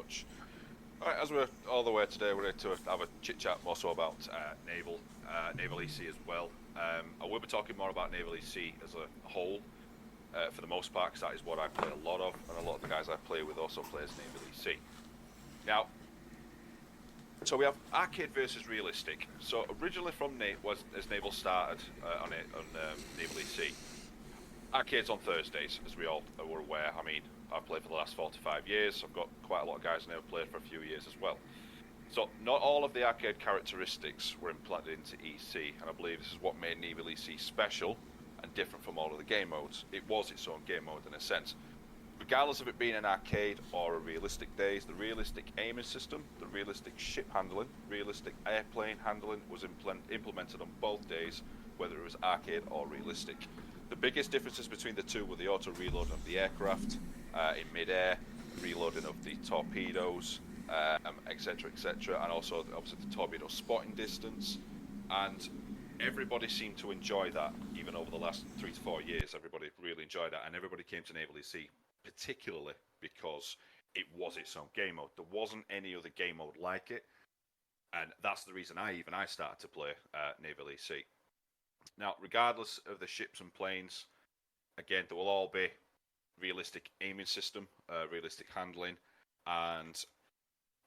much. Alright, as we're all the way today, we're going to have a chit-chat more so about Naval EC as well. I will be talking more about Naval EC as a whole, for the most part, because that is what I play a lot of, and a lot of the guys I play with also play as Naval EC. Now, so we have arcade versus realistic. So originally from as Naval started on Naval EC, arcades on Thursdays, as we all were aware. I mean, I've played for the last 4 to 5 years. I've got quite a lot of guys now who've played for a few years as well. So not all of the arcade characteristics were implanted into EC, and I believe this is what made Naval EC special and different from all of the game modes. It was its own game mode in a sense. Regardless of it being an arcade or a realistic days, the realistic aiming system, the realistic ship handling, realistic airplane handling was implemented on both days, whether it was arcade or realistic. The biggest differences between the two were the auto-reloading of the aircraft in mid-air, reloading of the torpedoes, etc., etc., and also obviously the torpedo spotting distance. And everybody seemed to enjoy that, even over the last 3 to 4 years. Everybody really enjoyed that, and everybody came to Naval EC particularly because it was its own game mode. There wasn't any other game mode like it, and that's the reason I started to play Naval EC. Now, regardless of the ships and planes, again, there will all be realistic aiming system, realistic handling, and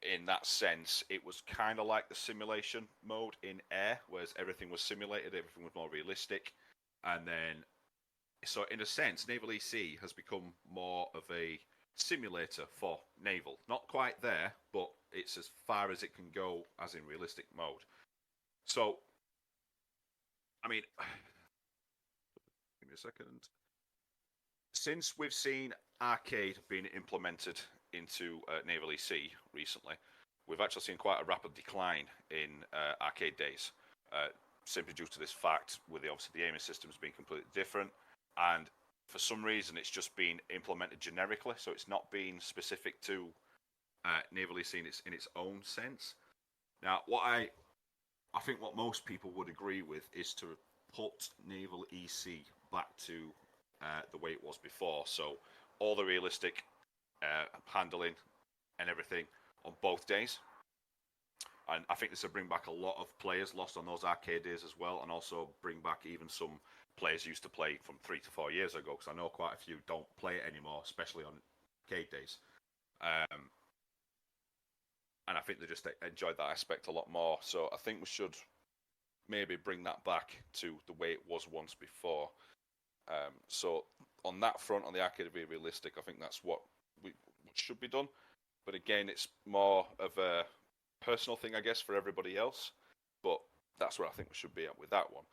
in that sense, it was kind of like the simulation mode in air, whereas everything was simulated, everything was more realistic, and then, so in a sense, Naval EC has become more of a simulator for naval. Not quite there, but it's as far as it can go as in realistic mode. So, I mean, give me a second. Since we've seen arcade being implemented into Naval EC recently, we've actually seen quite a rapid decline in arcade days, simply due to this fact, with obviously the aiming systems being completely different, and for some reason it's just been implemented generically, so it's not been specific to Naval EC in its own sense. Now, what I think what most people would agree with is to put Naval EC back to the way it was before. So all the realistic handling and everything on both days. And I think this will bring back a lot of players lost on those arcade days as well, and also bring back even some players used to play from 3 to 4 years ago, because I know quite a few don't play it anymore, especially on arcade days. And I think they just enjoyed that aspect a lot more. So I think we should maybe bring that back to the way it was once before. So on that front, on the arcade being realistic, I think that's what should be done. But again, it's more of a personal thing, I guess, for everybody else. But that's where I think we should be at with that one.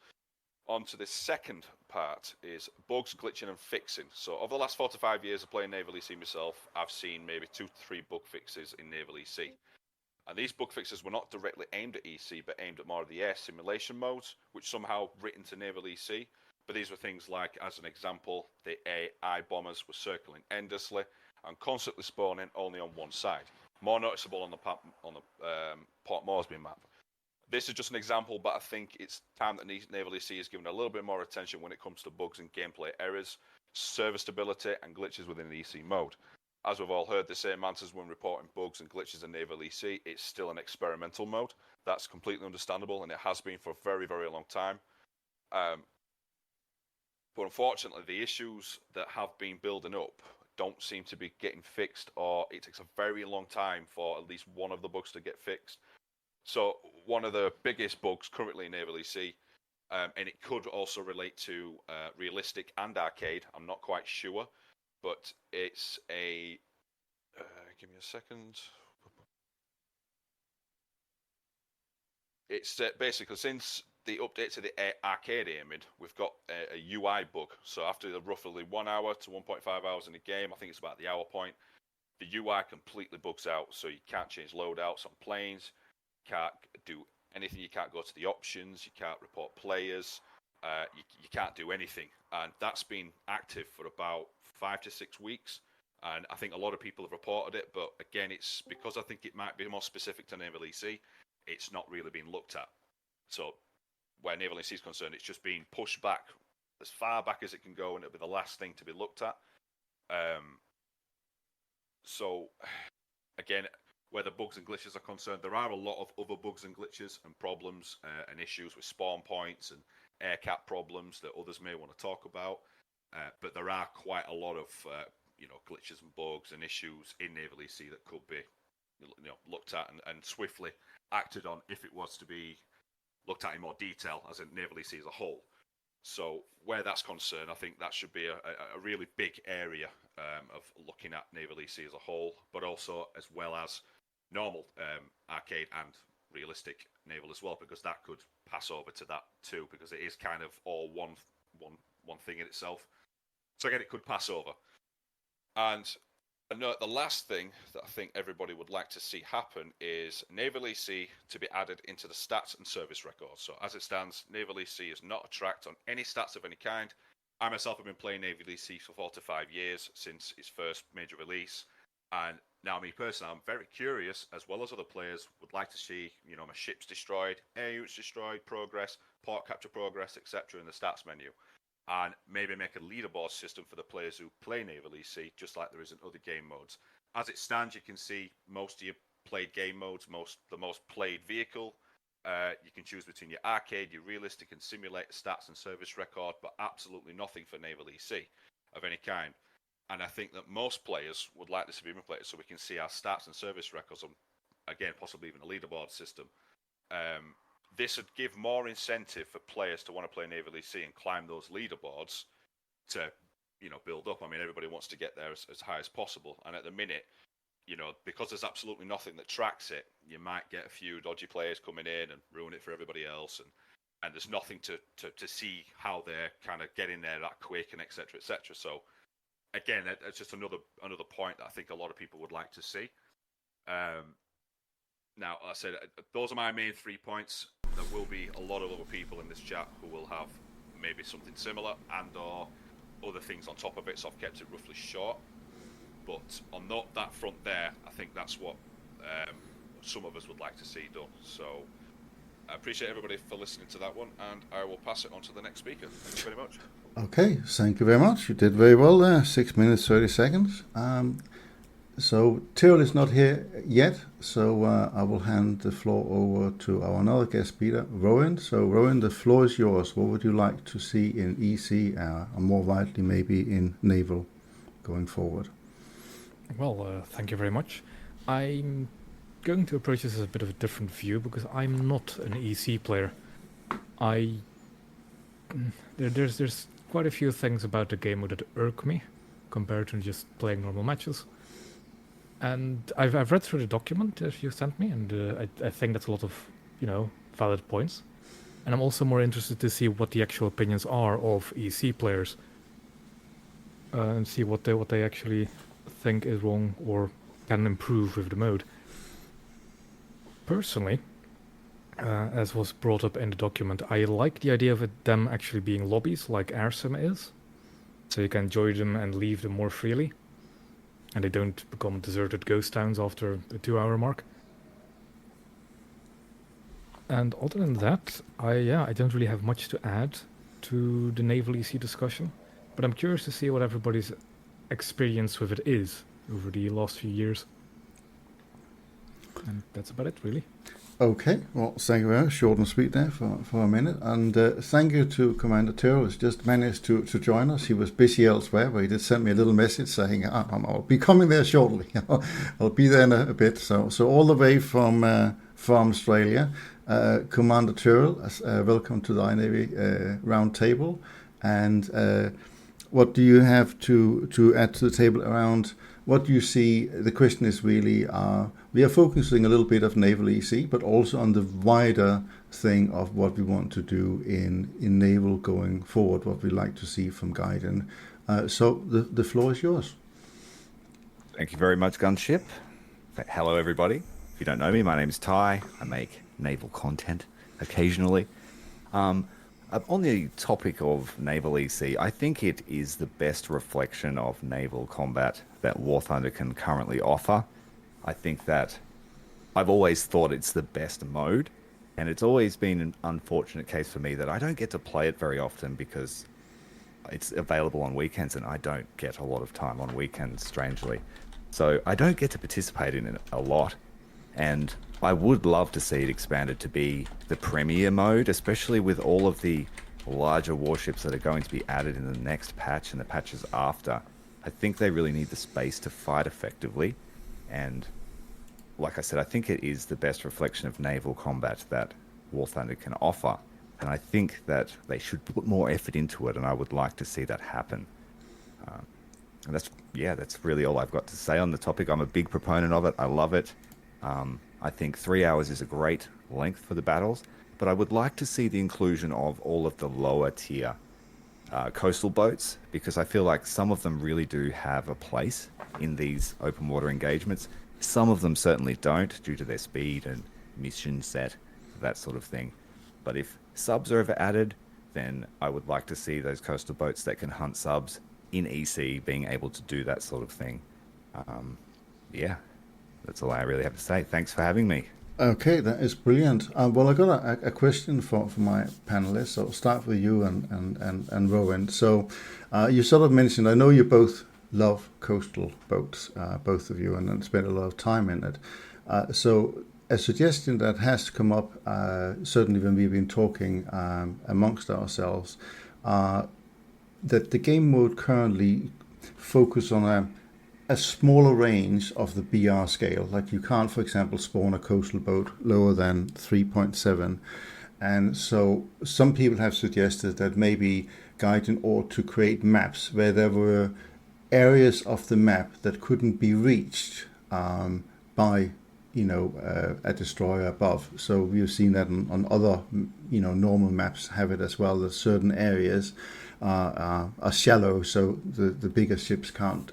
On to the second part is bugs, glitching and fixing. So over the last 4 to 5 years of playing Naval EC myself, I've seen maybe 2 to 3 bug fixes in Naval EC. And these bug fixes were not directly aimed at EC, but aimed at more of the air simulation modes, which somehow written to Naval EC. But these were things like, as an example, the AI bombers were circling endlessly and constantly spawning only on one side. More noticeable on the Port Moresby map. This is just an example, but I think it's time that Naval EC is given a little bit more attention when it comes to bugs and gameplay errors, server stability, and glitches within the EC mode. As we've all heard the same answers when reporting bugs and glitches in Naval EC, it's still an experimental mode. That's completely understandable, and it has been for a very, very long time. But unfortunately, the issues that have been building up don't seem to be getting fixed, or it takes a very long time for at least one of the bugs to get fixed. So one of the biggest bugs currently in Naval EC, and it could also relate to realistic and arcade, I'm not quite sure, but it's a... give me a second. It's basically, since the update to the arcade aiming, we've got a UI bug. So after the roughly 1 hour to 1.5 hours in the game, I think it's about the hour point, the UI completely bugs out. So you can't change loadouts on planes, you can't do anything, you can't go to the options, you can't report players, you can't do anything. And that's been active for about 5 to 6 weeks. And I think a lot of people have reported it, but again, it's because I think it might be more specific to Naval EC, it's not really being looked at. So where Naval EC is concerned, it's just being pushed back as far back as it can go, and it'll be the last thing to be looked at. So again, where the bugs and glitches are concerned, there are a lot of other bugs and glitches and problems and issues with spawn points and air cap problems that others may want to talk about. But there are quite a lot of glitches and bugs and issues in Naval EC that could be looked at and swiftly acted on if it was to be looked at in more detail as in Naval EC as a whole. So where that's concerned, I think that should be a really big area of looking at Naval EC as a whole, but also as well as normal arcade and realistic naval as well, because that could pass over to that too, because it is kind of all one thing in itself. So again, it could pass over. And I know the last thing that I think everybody would like to see happen is Naval EC to be added into the stats and service records. So as it stands, Naval EC is not a tracked on any stats of any kind. I myself have been playing Naval EC for 4 to 5 years since its first major release. And now me personally, I'm very curious, as well as other players, would like to see, my ships destroyed, air units destroyed, progress, port capture progress, etc. in the stats menu. And maybe make a leaderboard system for the players who play Naval EC, just like there is in other game modes. As it stands, you can see most of your played game modes, the most played vehicle. You can choose between your arcade, your realistic and simulator stats and service record, but absolutely nothing for Naval EC of any kind. And I think that most players would like this to be implemented so we can see our stats and service records on, again, possibly even a leaderboard system. This would give more incentive for players to want to play Naval EC and climb those leaderboards to, build up. I mean, everybody wants to get there as high as possible. And at the minute, because there's absolutely nothing that tracks it, you might get a few dodgy players coming in and ruin it for everybody else. And there's nothing to see how they're kind of getting there that quick and et cetera, et cetera. So, again, it's just another point that I think a lot of people would like to see. Now, I said, those are my main 3 points. There will be a lot of other people in this chat who will have maybe something similar and or other things on top of it, so I've kept it roughly short. But on that front there, I think that's what some of us would like to see done. So I appreciate everybody for listening to that one, and I will pass it on to the next speaker. Thank you very much. Okay, thank you very much. You did very well there, 6 minutes, 30 seconds. So Tyrael is not here yet, so I will hand the floor over to our another guest speaker, Rowan. So Rowan, the floor is yours. What would you like to see in EC, or more widely maybe in Naval, going forward? Well, thank you very much. I'm going to approach this as a bit of a different view because I'm not an EC player. There's quite a few things about the game that irk me compared to just playing normal matches. And I've read through the document that you sent me, and I think that's a lot of, valid points. And I'm also more interested to see what the actual opinions are of EC players, and see what they actually think is wrong or can improve with the mode. Personally, as was brought up in the document, I like the idea of them actually being lobbies like AirSim is, so you can join them and leave them more freely, and they don't become deserted ghost towns after the 2-hour mark. And other than that, I don't really have much to add to the Naval EC discussion, but I'm curious to see what everybody's experience with it is over the last few years. And that's about it, really. Okay, well, thank you very much. Short and sweet there for a minute. And thank you to Commander Tyrael, who's just managed to join us. He was busy elsewhere, but he did send me a little message saying, I'll be coming there shortly. I'll be there in a bit. So all the way from Australia, Commander Tyrael, welcome to the iNAVY round table. And what do you have to add to the table around what you see? The question is really, we are focusing a little bit of Naval EC, but also on the wider thing of what we want to do in Naval going forward, what we like to see from Gaijin. So the floor is yours. Thank you very much, Gunship. Hello, everybody. If you don't know me, my name is Ty. I make naval content occasionally. On the topic of Naval EC, I think it is the best reflection of naval combat that War Thunder can currently offer. I think that I've always thought it's the best mode, and it's always been an unfortunate case for me that I don't get to play it very often because it's available on weekends, and I don't get a lot of time on weekends, strangely. So I don't get to participate in it a lot, and I would love to see it expanded to be the premier mode, especially with all of the larger warships that are going to be added in the next patch and the patches after. I think they really need the space to fight effectively, and like I said, I think it is the best reflection of naval combat that War Thunder can offer, and I think that they should put more effort into it, and I would like to see that happen. And that's really all I've got to say on the topic. I'm a big proponent of it. I love it. I think 3 hours is a great length for the battles, but I would like to see the inclusion of all of the lower tier coastal boats, because I feel like some of them really do have a place in these open water engagements. Some of them certainly don't, due to their speed and mission set, that sort of thing. But if subs are ever added, then I would like to see those coastal boats that can hunt subs in EC being able to do that sort of thing. Yeah, that's all I really have to say. Thanks for having me. Okay, that is brilliant. Well, I got a question for my panelists. So I'll start with you and Rowan. So you sort of mentioned, I know you both love coastal boats, both of you, and spend a lot of time in it. So a suggestion that has come up, certainly when we've been talking amongst ourselves, that the game mode currently focus on a smaller range of the BR scale. Like you can't, for example, spawn a coastal boat lower than 3.7. And so some people have suggested that maybe Gaijin ought to create maps where there were areas of the map that couldn't be reached by a destroyer above. So we've seen that on other normal maps have it as well, that certain areas are shallow, so the bigger ships can't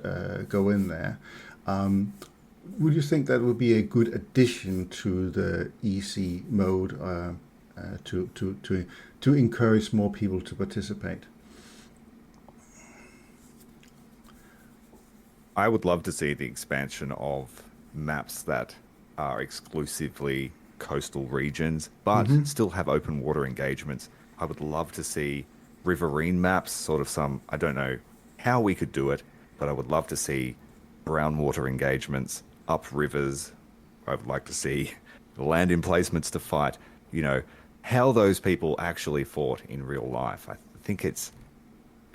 go in there. Would you think that would be a good addition to the EC mode to encourage more people to participate? I would love to see the expansion of maps that are exclusively coastal regions, but still have open water engagements. I would love to see riverine maps, sort of some, I don't know how we could do it, but I would love to see brown water engagements up rivers. I would like to see land emplacements to fight, how those people actually fought in real life. I think it's,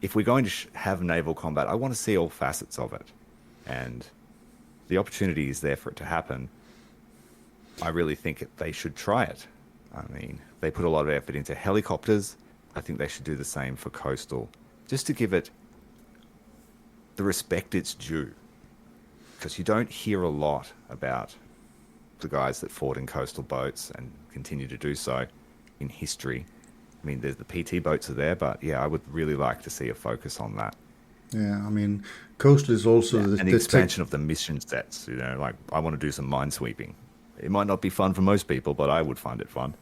if we're going to have naval combat, I want to see all facets of it. And the opportunity is there for it to happen. I really think they should try it. I mean, they put a lot of effort into helicopters. I think they should do the same for coastal, just to give it the respect it's due. Because you don't hear a lot about the guys that fought in coastal boats and continue to do so in history. I mean, the PT boats are there, but yeah, I would really like to see a focus on that. Yeah, I mean, coastal is also the expansion of the mission sets. Like I want to do some minesweeping. It might not be fun for most people, but I would find it fun.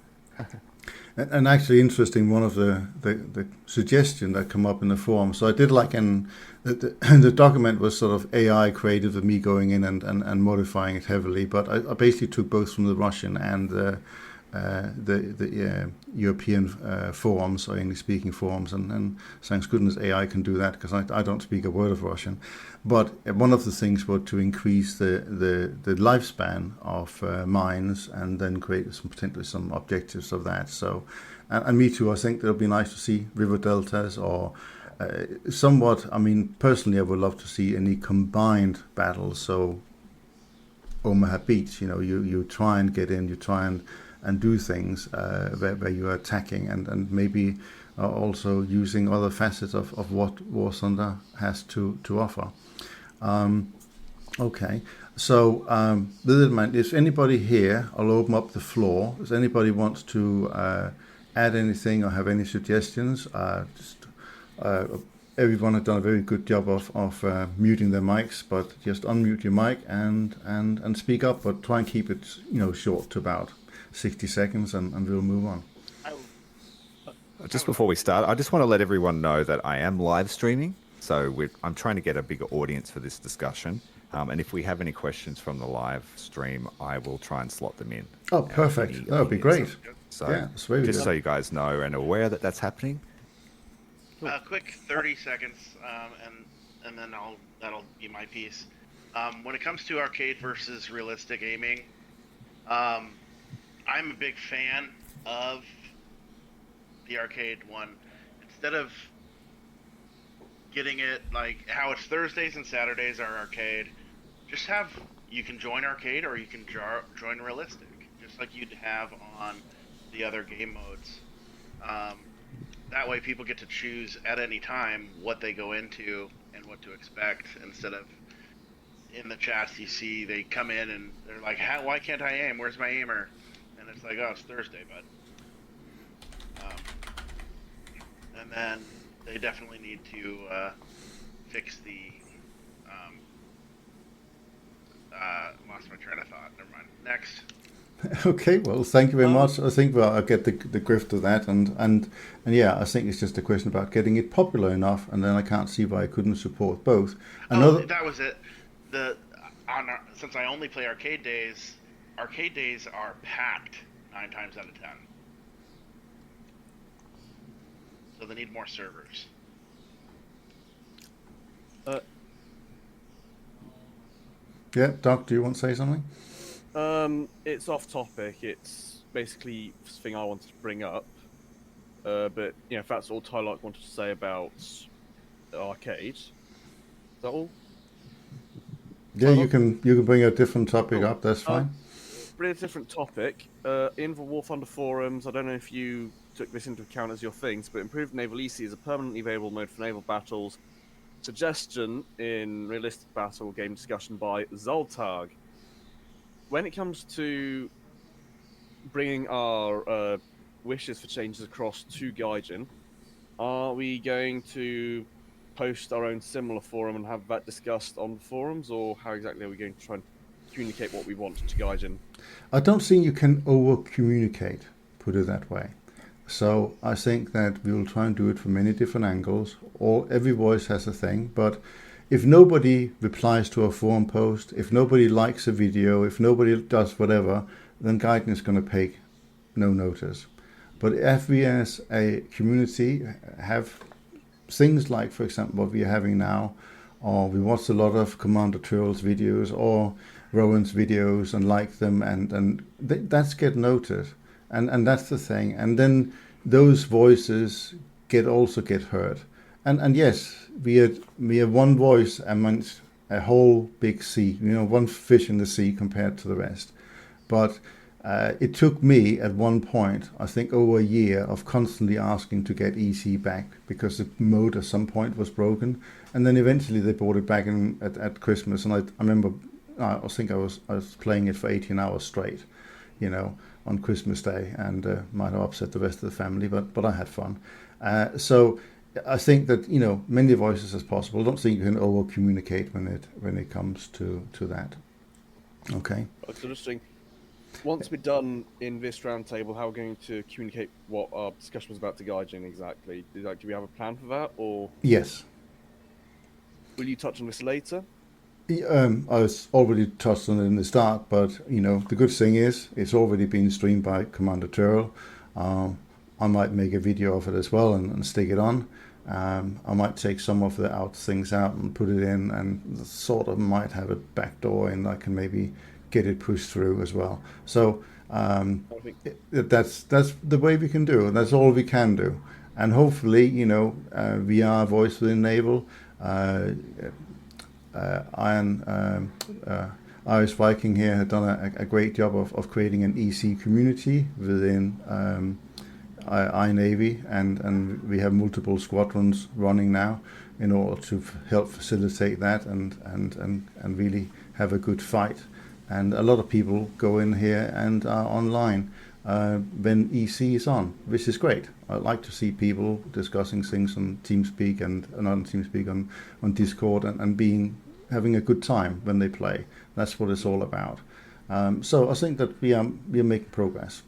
And actually interesting, one of the suggestion that come up in the forum. So I did like the document was sort of AI created with me going in and modifying it heavily, but I basically took both from the Russian and the European forums or English-speaking forums, and thanks goodness AI can do that, because I don't speak a word of Russian. But one of the things was to increase the lifespan of mines, and then create potentially some objectives of that. So, and me too, I think it'll be nice to see river deltas or somewhat. I mean, personally, I would love to see any combined battles. So Omaha Beach, you try and get in, you try and do things where you are attacking, and maybe also using other facets of what War Thunder has to offer. Okay, so with that in mind, if anybody here, I'll open up the floor. If anybody wants to add anything or have any suggestions, everyone has done a very good job of muting their mics, but just unmute your mic and speak up, but try and keep it short to about 60 seconds, and we'll move on. Just before we start, I just want to let everyone know that I am live streaming, so I'm trying to get a bigger audience for this discussion. And if we have any questions from the live stream, I will try and slot them in. Oh, perfect. That would be great. So yeah, just so you guys know and aware that that's happening. Quick 30 seconds, and then that'll be my piece. When it comes to arcade versus realistic aiming, I'm a big fan of the arcade one. Instead of getting it like how it's Thursdays and Saturdays are arcade, just have, you can join arcade or you can join realistic, just like you'd have on the other game modes. That way people get to choose at any time what they go into and what to expect, instead of in the chats you see they come in and they're like, why can't I aim? Where's my aimer? And it's like, oh, it's Thursday, bud. And then they definitely need to fix the lost my train of thought. Never mind. Next. Okay, well, thank you very much. I think I get the grift of that, and yeah, I think it's just a question about getting it popular enough, and then I can't see why I couldn't support both. That was it. Since I only play arcade days are packed 9 times out of 10. So they need more servers. Yeah, Doc, do you want to say something? It's off topic. It's basically the thing I wanted to bring up. But if that's all Tyler wanted to say about arcade, is that all? Yeah, you can bring a different topic up. That's fine. Bring a different topic. In the War Thunder forums, I don't know if you took this into account as your things, but improved Naval EC is a permanently available mode for naval battles. Suggestion in realistic battle game discussion by Zoltag. When it comes to bringing our wishes for changes across to Gaijin, are we going to post our own similar forum and have that discussed on the forums, or how exactly are we going to try and communicate what we want to Gaijin? I don't think you can over-communicate, put it that way. So I think that we will try and do it from many different angles. Every voice has a thing, but if nobody replies to a forum post, if nobody likes a video, if nobody does whatever, then Gaijin is going to take no notice. But if we as a community have things like, for example, what we are having now, or we watch a lot of Commander Tyrael's videos or Rowan's videos and like them, and that's get noted. And that's the thing. And then those voices also get heard. And yes, we are one voice amongst a whole big sea, one fish in the sea compared to the rest. But it took me at one point, I think over a year, of constantly asking to get EC back, because the mode at some point was broken. And then eventually they brought it back at Christmas. And I remember, I think I was playing it for 18 hours straight, on Christmas Day, and might have upset the rest of the family, but I had fun. So I think that many voices as possible. I don't think you can over communicate when it comes to that. Okay. That's interesting. Once we're done in this roundtable, how are we going to communicate what our discussion was about to Gaijin exactly? Do we have a plan for that, or? Yes. Will you touch on this later? I was already touched on it in the start, but the good thing is it's already been streamed by Commander Tyrael. I might make a video of it as well and stick it on. I might take some of the things out and put it in, and sort of might have a back door, and I can maybe get it pushed through as well. So that's the way we can do, and that's all we can do. And hopefully, we are a voice within Naval. Irish Viking here had done a great job of creating an EC community within iNAVY, and we have multiple squadrons running now in order to help facilitate that and really have a good fight. And a lot of people go in here and are online when EC is on, which is great. I like to see people discussing things on TeamSpeak and not on TeamSpeak, on Discord, and having a good time when they play. That's what it's all about. So I think that we are making progress.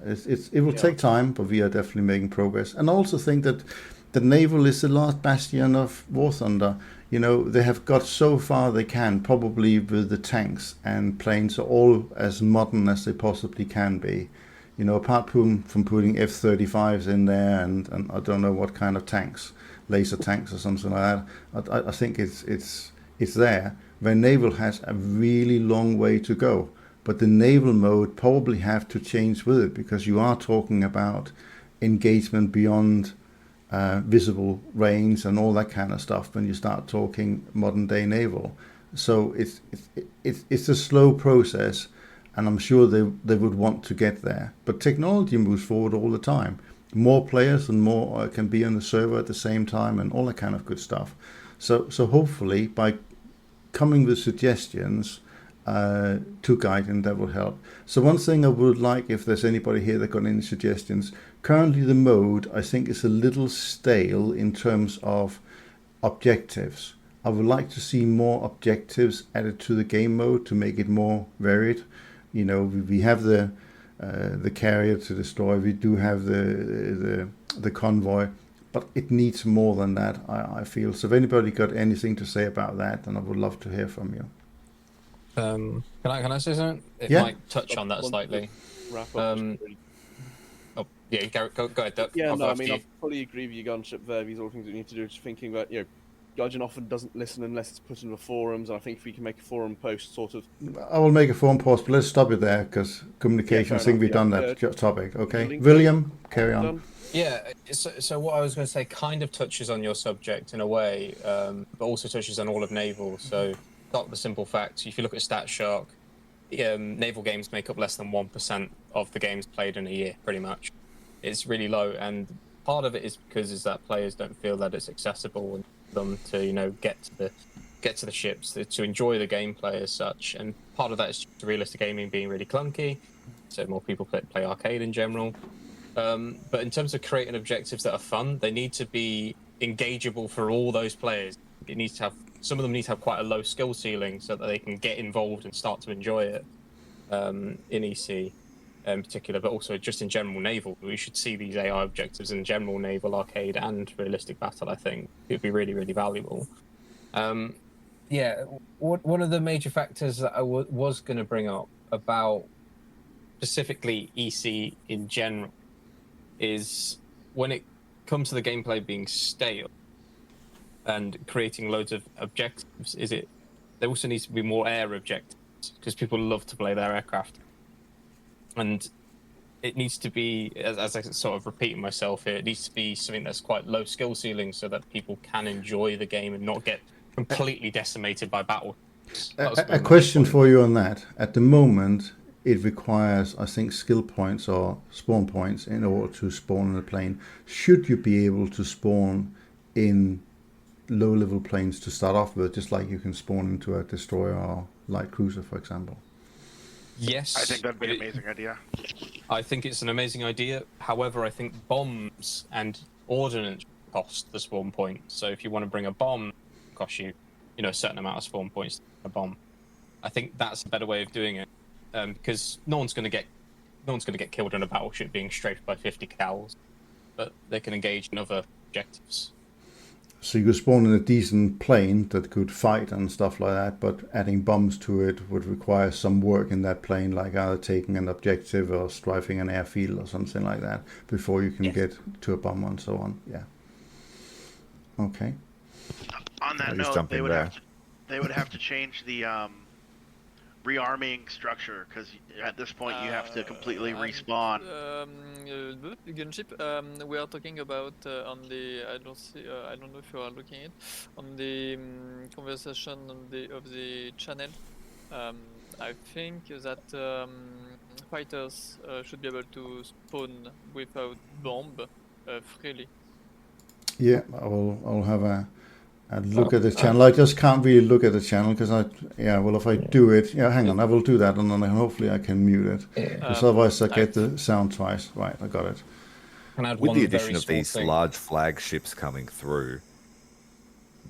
It will take time, but we are definitely making progress. And I also think that the Naval is the last bastion of War Thunder. They have got so far they can, probably with the tanks and planes are all as modern as they possibly can be. Apart from putting F-35s in there and I don't know what kind of tanks, laser tanks or something like that. I think it it's there, where naval has a really long way to go. But the naval mode probably have to change with it, because you are talking about engagement beyond visible range and all that kind of stuff when you start talking modern day naval. So it's a slow process, and I'm sure they would want to get there. But technology moves forward all the time. More players and more can be on the server at the same time, and all that kind of good stuff. So hopefully by coming with suggestions to Gaijin, that will help. So one thing I would like, if there's anybody here that got any suggestions, currently the mode I think is a little stale in terms of objectives. I would like to see more objectives added to the game mode to make it more varied. You know, we have the carrier to destroy, we do have the convoy, but it needs more than that, I feel. So if anybody got anything to say about that, then I would love to hear from you. Can I say something? It Yeah. might touch on that slightly. Wrap up. Oh, yeah, go ahead, Doug. Yeah, I'll no, go I after mean, you. I fully agree with you, Gunship, there. These are all things we need to do. Just thinking about, Gaijin often doesn't listen unless it's put in the forums, and I think if we can make a forum post sort of... I will make a forum post, but let's stop it there, because communication, Yeah, I think we've fair done enough, that topic. Okay, link- William, carry on. Done? Yeah, so what I was going to say kind of touches on your subject in a way, but also touches on all of naval. So, start with the simple facts. If you look at StatShark, naval games make up less than 1% of the games played in a year, pretty much. It's really low, and part of it is because that players don't feel that it's accessible and them to get to the ships, to enjoy the gameplay as such. And part of that is just realistic gaming being really clunky, so more people play arcade in general. But in terms of creating objectives that are fun, they need to be engageable for all those players. It needs to have, some of them need to have quite a low skill ceiling so that they can get involved and start to enjoy it. In EC in particular, but also just in general naval, we should see these AI objectives in general naval, arcade, and realistic battle. I think it'd be really, really valuable. One of the major factors that I was going to bring up about specifically EC in general is when it comes to the gameplay being stale and creating loads of objectives, there also needs to be more air objectives, because people love to play their aircraft. And it needs to be, as I sort of repeating myself here, it needs to be something that's quite low skill ceiling so that people can enjoy the game and not get completely decimated by battle. A question for you on that. At the moment, it requires, I think, skill points or spawn points in order to spawn in a plane. Should you be able to spawn in low-level planes to start off with, just like you can spawn into a destroyer or light cruiser, for example? Yes. I think that'd be an amazing idea. I think it's an amazing idea. However, I think bombs and ordnance cost the spawn point. So if you want to bring a bomb, it costs you, a certain amount of spawn points to bring a bomb. I think that's a better way of doing it, because no one's going to get killed in a battleship being strafed by 50 cals, but they can engage in other objectives. So you could spawn in a decent plane that could fight and stuff like that, but adding bombs to it would require some work in that plane, like either taking an objective or strafing an airfield or something like that, before you can get to a bomb and so on. Yeah. Okay. On that note, they would have to change the rearming structure, because at this point you have to completely respawn. Gunship, we are talking about on the I don't know if you are looking at on the conversation of the channel. I think that fighters should be able to spawn without bomb freely. Yeah, I'll have a look at the channel. I just can't really look at the channel because if I do it, hang on, I will do that, and then hopefully I can mute it, because otherwise I get the sound twice. Right, I got it. With the addition of these large flagships coming through,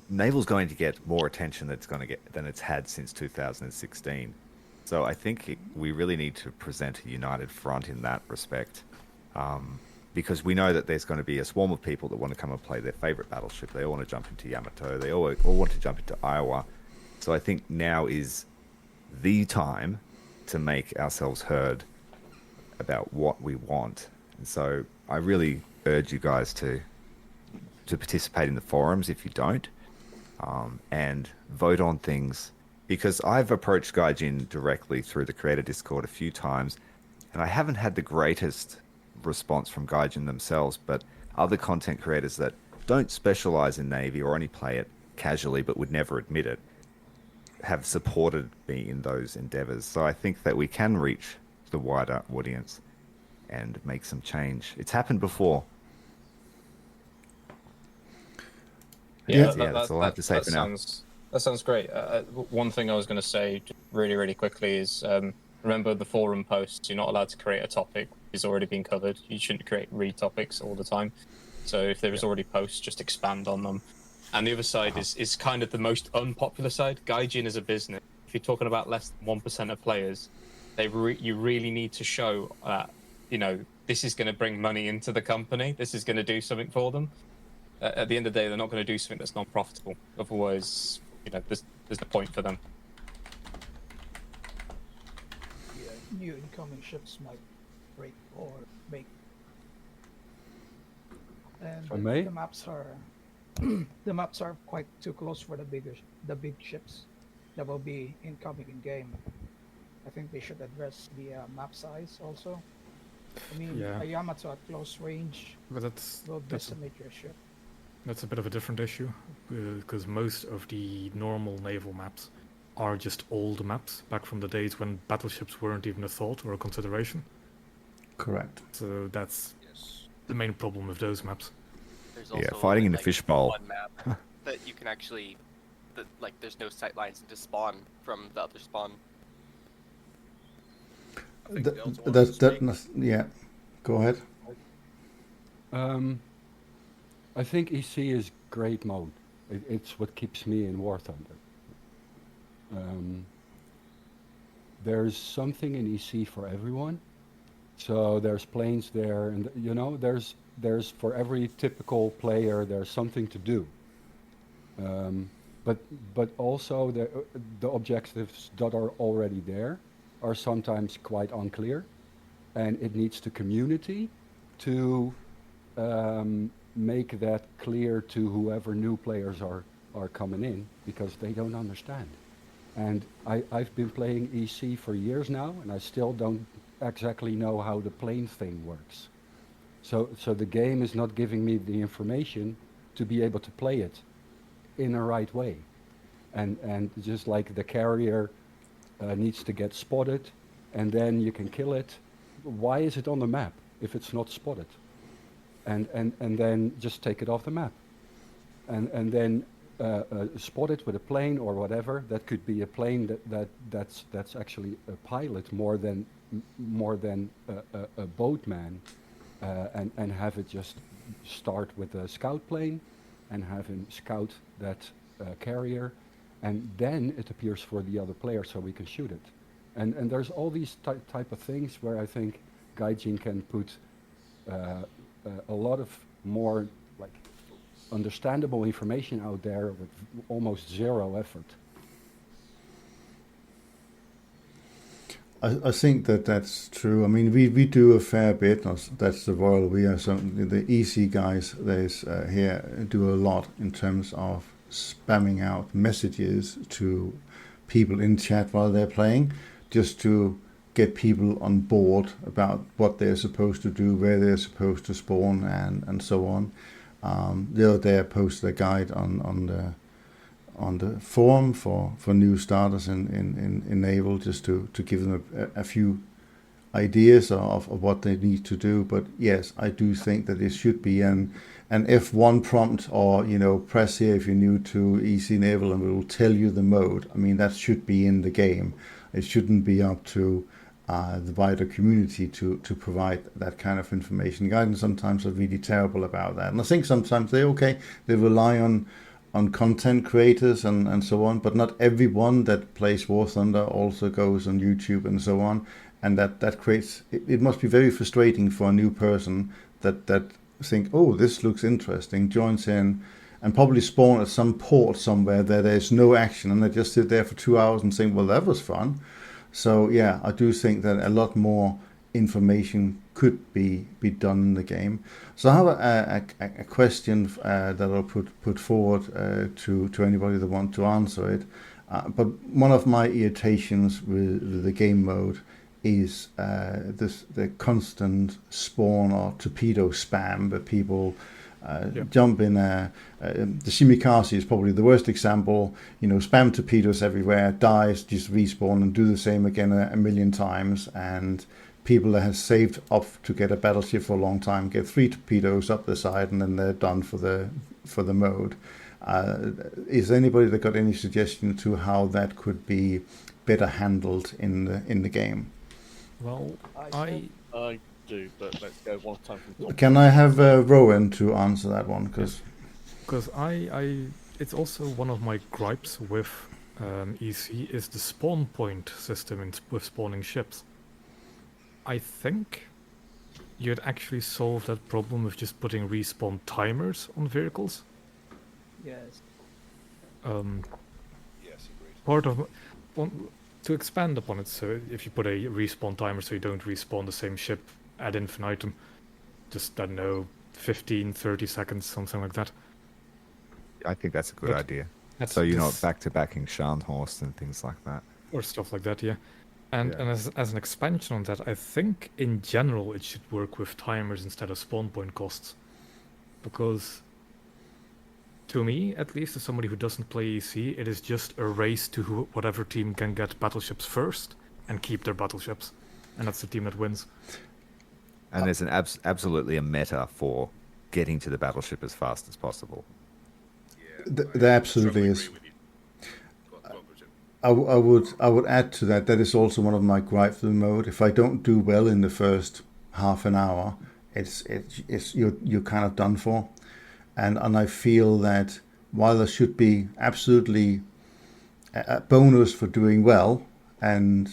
naval's going to get more attention than it's had since 2016. So I think we really need to present a united front in that respect. Because we know that there's going to be a swarm of people that want to come and play their favorite battleship. They all want to jump into Yamato. They all want to jump into Iowa. So I think now is the time to make ourselves heard about what we want. And so I really urge you guys to participate in the forums if you don't. and vote on things, because I've approached Gaijin directly through the creator Discord a few times, and I haven't had the greatest response from Gaijin themselves, but other content creators that don't specialize in Navy or only play it casually but would never admit it have supported me in those endeavors. So I think that we can reach the wider audience and make some change. It's happened before. That's all I have to say for now. That sounds great. One thing I was going to say really, really quickly is remember the forum posts. You're not allowed to create a topic that's already been covered. You shouldn't create topics all the time. So if there is already posts, just expand on them. And the other side is kind of the most unpopular side. Gaijin as a business, if you're talking about less than 1% of players, you really need to show that, this is going to bring money into the company. This is going to do something for them. At the end of the day, they're not going to do something that's non-profitable. Otherwise, there's no point for them. Yeah, new incoming ships might break or make. And For me? the maps are the maps are quite too close for the big ships that will be incoming in game. I think they should address the map size also. I mean, Yeah. a Yamato at close range But that's will decimate your ship. a bit of a different issue, because most of the normal naval maps are just old maps back from the days when battleships weren't even a thought or a consideration. Correct. So that's the main problem with those maps. There's Yeah, also fighting in a like fishbowl. one map that you can actually, there's no sight lines to spawn from the other spawn. Yeah. Go ahead. I think EC is great mode. It's what keeps me in War Thunder. There's something in EC for everyone. So there's planes there, and there's for every typical player there's something to do. But also the objectives that are already there are sometimes quite unclear, and it needs the community to make that clear to whoever new players are coming in, because they don't understand. And I've been playing EC for years now, and I still don't exactly know how the plane thing works. So the game is not giving me the information to be able to play it in a right way. And just like the carrier needs to get spotted, and then you can kill it. Why is it on the map if it's not spotted? And then just take it off the map. And then spot it with a plane or whatever. That could be a plane that's actually a pilot more than a boatman, and have it just start with a scout plane and have him scout that carrier, and then it appears for the other player so we can shoot it. And there's all these type of things where I think Gaijin can put a lot of more understandable information out there with almost zero effort. I think that's true. I mean, we do a fair bit. That's the Royal. We are the EC guys. There's here do a lot in terms of spamming out messages to people in chat while they're playing, just to get people on board about what they're supposed to do, where they're supposed to spawn, and so on. The other day I posted a guide on the forum for new starters in Naval, just to give them a few ideas of what they need to do. But yes, I do think that it should be an F1 prompt, or press here if you're new to EC Naval and it will tell you the mode. I mean, that should be in the game. It shouldn't be up to the wider community to provide that kind of information. Guidance sometimes are really terrible about that, and I think sometimes they rely on content creators and so on, but not everyone that plays War Thunder also goes on YouTube and so on, and that creates it must be very frustrating for a new person that think, oh, this looks interesting, joins in and probably spawn at some port somewhere that there's no action, and they just sit there for 2 hours and think, well, that was fun. So yeah, I do think that a lot more information could be done in the game. So I have a question that I'll put forward to anybody that wants to answer it. But one of my irritations with the game mode is the constant spawn or torpedo spam where people jump in. The Shimikaze is probably the worst example. Spam torpedoes everywhere, dies, just respawn and do the same again a million times. And people that have saved up to get a battleship for a long time get 3 torpedoes up the side and then they're done for the mode. Is anybody that got any suggestion to how that could be better handled in the game? Well, I do, but let's go one time from top. Can I have Rowan to answer that one? Because it's also one of my gripes with EC is the spawn point system with spawning ships. I think you'd actually solve that problem with just putting respawn timers on vehicles. Yes. Yes, agreed. Part of to expand upon it, so if you put a respawn timer so you don't respawn the same ship ad infinitum, just, I don't know, 15, 30 seconds, something like that. I think that's a good idea. That's So you're not back-to-backing Scharnhorst and things like that. or stuff like that, yeah. And Yeah. as an expansion on that, I think in general it should work with timers instead of spawn point costs, because to me, at least, as somebody who doesn't play EC, it is just a race to whatever team can get battleships first and keep their battleships, and that's the team that wins. And there's an absolutely a meta for getting to the battleship as fast as possible. Yeah, there absolutely is. agree with you. Go on, Bridget. I would add to that. That is also one of my gripes with the mode. If I don't do well in the first half an hour, it's you're kind of done for. And I feel that while there should be absolutely a bonus for doing well and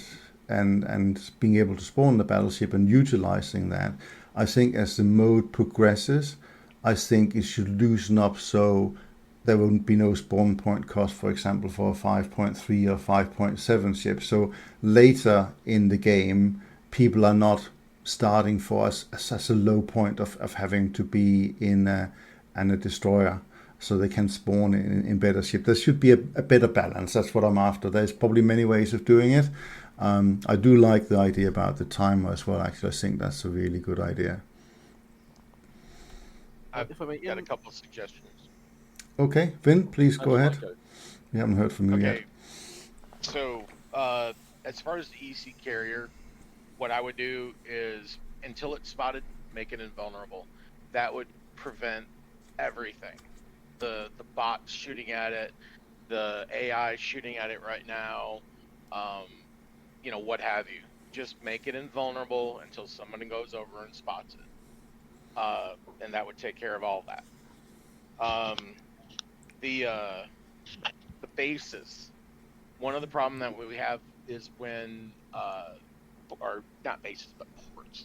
being able to spawn the battleship and utilizing that, I think as the mode progresses, I think it should loosen up so there won't be no spawn point cost, for example, for a 5.3 or 5.7 ship. So later in the game, people are not starting for us as a low point of having to be in a destroyer, so they can spawn in better ship. There should be a better balance. That's what I'm after. There's probably many ways of doing it. I do like the idea about the timer as well. Actually, I think that's a really good idea. I've If I may, got a couple of suggestions. Okay, Vin, please go ahead. We haven't heard from you yet. Okay, so as far as the EC carrier, what I would do is until it's spotted, make it invulnerable. That would prevent everything. The bots shooting at it, the AI shooting at it right now, what have you. Just make it invulnerable until somebody goes over and spots it. And that would take care of all that. The bases. One of the problems that we have is when, or not bases, but ports.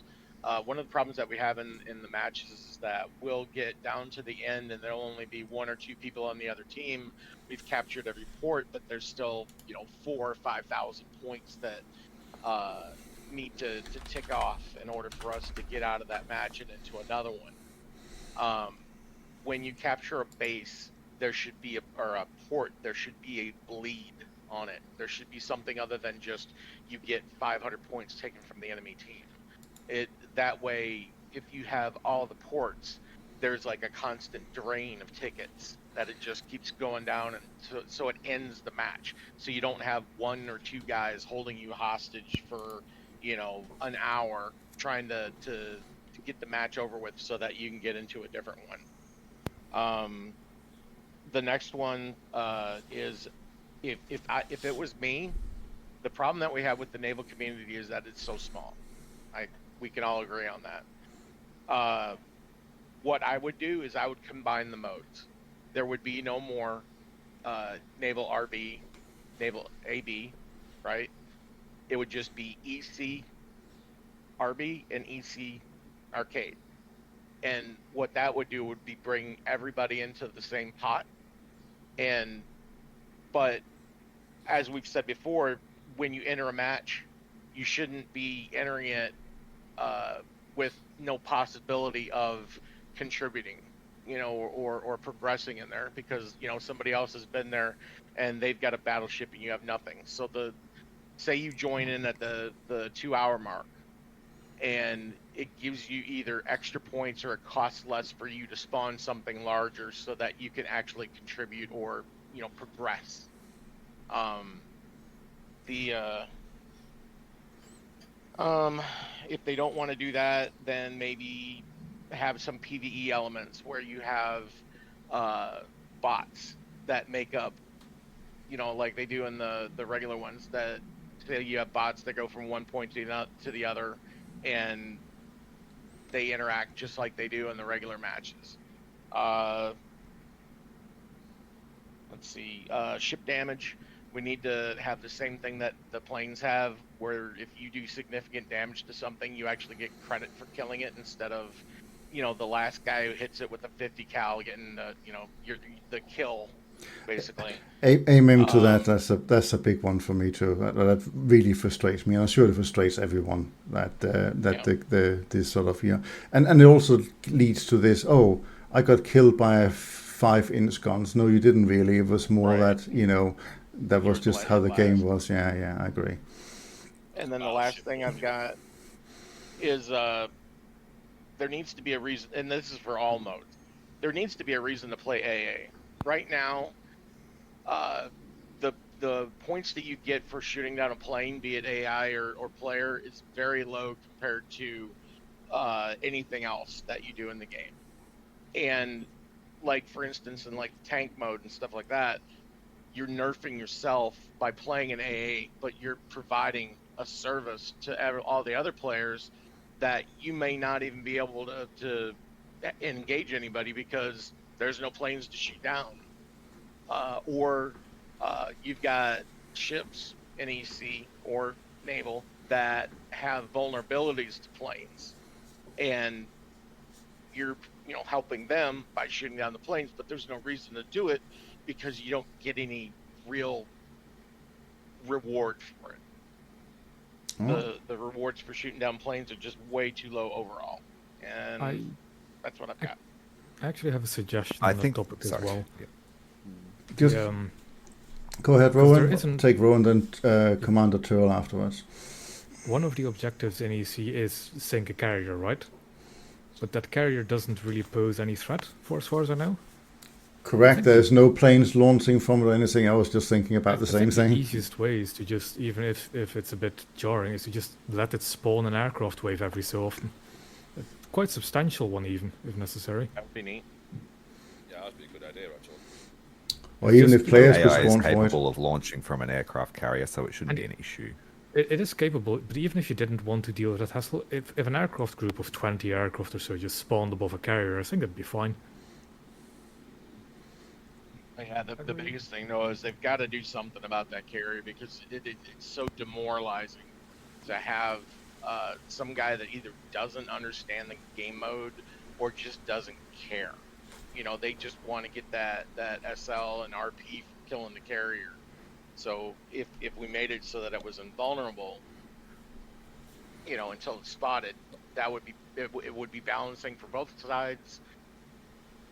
One of the problems that we have in the matches is that we'll get down to the end and there'll only be 1 or 2 people on the other team. We've captured every port, but there's still 4,000 or 5,000 points that need to tick off in order for us to get out of that match and into another one. When you capture a base, there should be a port. There should be a bleed on it. There should be something other than just you get 500 points taken from the enemy team. That way, if you have all the ports, there's like a constant drain of tickets that it just keeps going down, and so it ends the match. So you don't have 1 or 2 guys holding you hostage for an hour trying to get the match over with so that you can get into a different one. The next one is if it was me, the problem that we have with the naval community is that it's so small. We can all agree on that. What I would do is I would combine the modes. There would be no more naval RB, naval AB, right? It would just be EC RB and EC arcade. And what that would do would be bring everybody into the same pot. But as we've said before, when you enter a match, you shouldn't be entering it with no possibility of contributing, or progressing in there because, somebody else has been there and they've got a battleship and you have nothing. So say you join in at the 2-hour mark, and it gives you either extra points or it costs less for you to spawn something larger so that you can actually contribute or, progress. If they don't want to do that, then maybe have some PvE elements where you have bots that make up, like they do in the regular ones, that say you have bots that go from one point to the other, and they interact just like they do in the regular matches. Let's see, ship damage. We need to have the same thing that the planes have, where if you do significant damage to something, you actually get credit for killing it instead of, the last guy who hits it with a 50 cal getting, the kill, basically. Amen to that. That's a big one for me too. That really frustrates me, and I'm sure it frustrates everyone. This sort of and it also leads to this. Oh, I got killed by a 5-inch guns. No, you didn't really. It was more that that was just how the game was. Yeah, I agree. And then the last thing I've got is there needs to be a reason, and this is for all modes. There needs to be a reason to play AA. Right now, the points that you get for shooting down a plane, be it AI or player, is very low compared to anything else that you do in the game. And like, for instance, in like tank mode and stuff like that, you're nerfing yourself by playing an AA, but you're providing a service to all the other players that you may not even be able to engage anybody because there's no planes to shoot down. Or you've got ships in EC or Naval that have vulnerabilities to planes, and you're helping them by shooting down the planes, but there's no reason to do it because you don't get any real reward for it. The rewards for shooting down planes are just way too low overall, and that's what I've got. I actually have a suggestion on that topic as well. Yeah. Just go ahead, Rowan. Take Rowan, then Commander Tyrael afterwards. One of the objectives in EC is sink a carrier, right? But that carrier doesn't really pose any threat, for as far as I know. Correct. There's no planes launching from it or anything. I was just thinking about the same thing. The easiest way is to just, even if it's a bit jarring, is to just let it spawn an aircraft wave every so often. A quite substantial one, even, if necessary. That would be neat. Yeah, that'd be a good idea, actually. Or even if players could AI spawn is for it. capable of launching from an aircraft carrier, so it shouldn't be an issue. It is capable, but even if you didn't want to deal with that hassle, if an aircraft group of 20 aircraft or so just spawned above a carrier, I think it'd be fine. Yeah, the biggest thing though is they've got to do something about that carrier because it's so demoralizing to have some guy that either doesn't understand the game mode or just doesn't care. They just want to get that SL and RP from killing the carrier. So if we made it so that it was invulnerable, until it's spotted, that would be it would be balancing for both sides.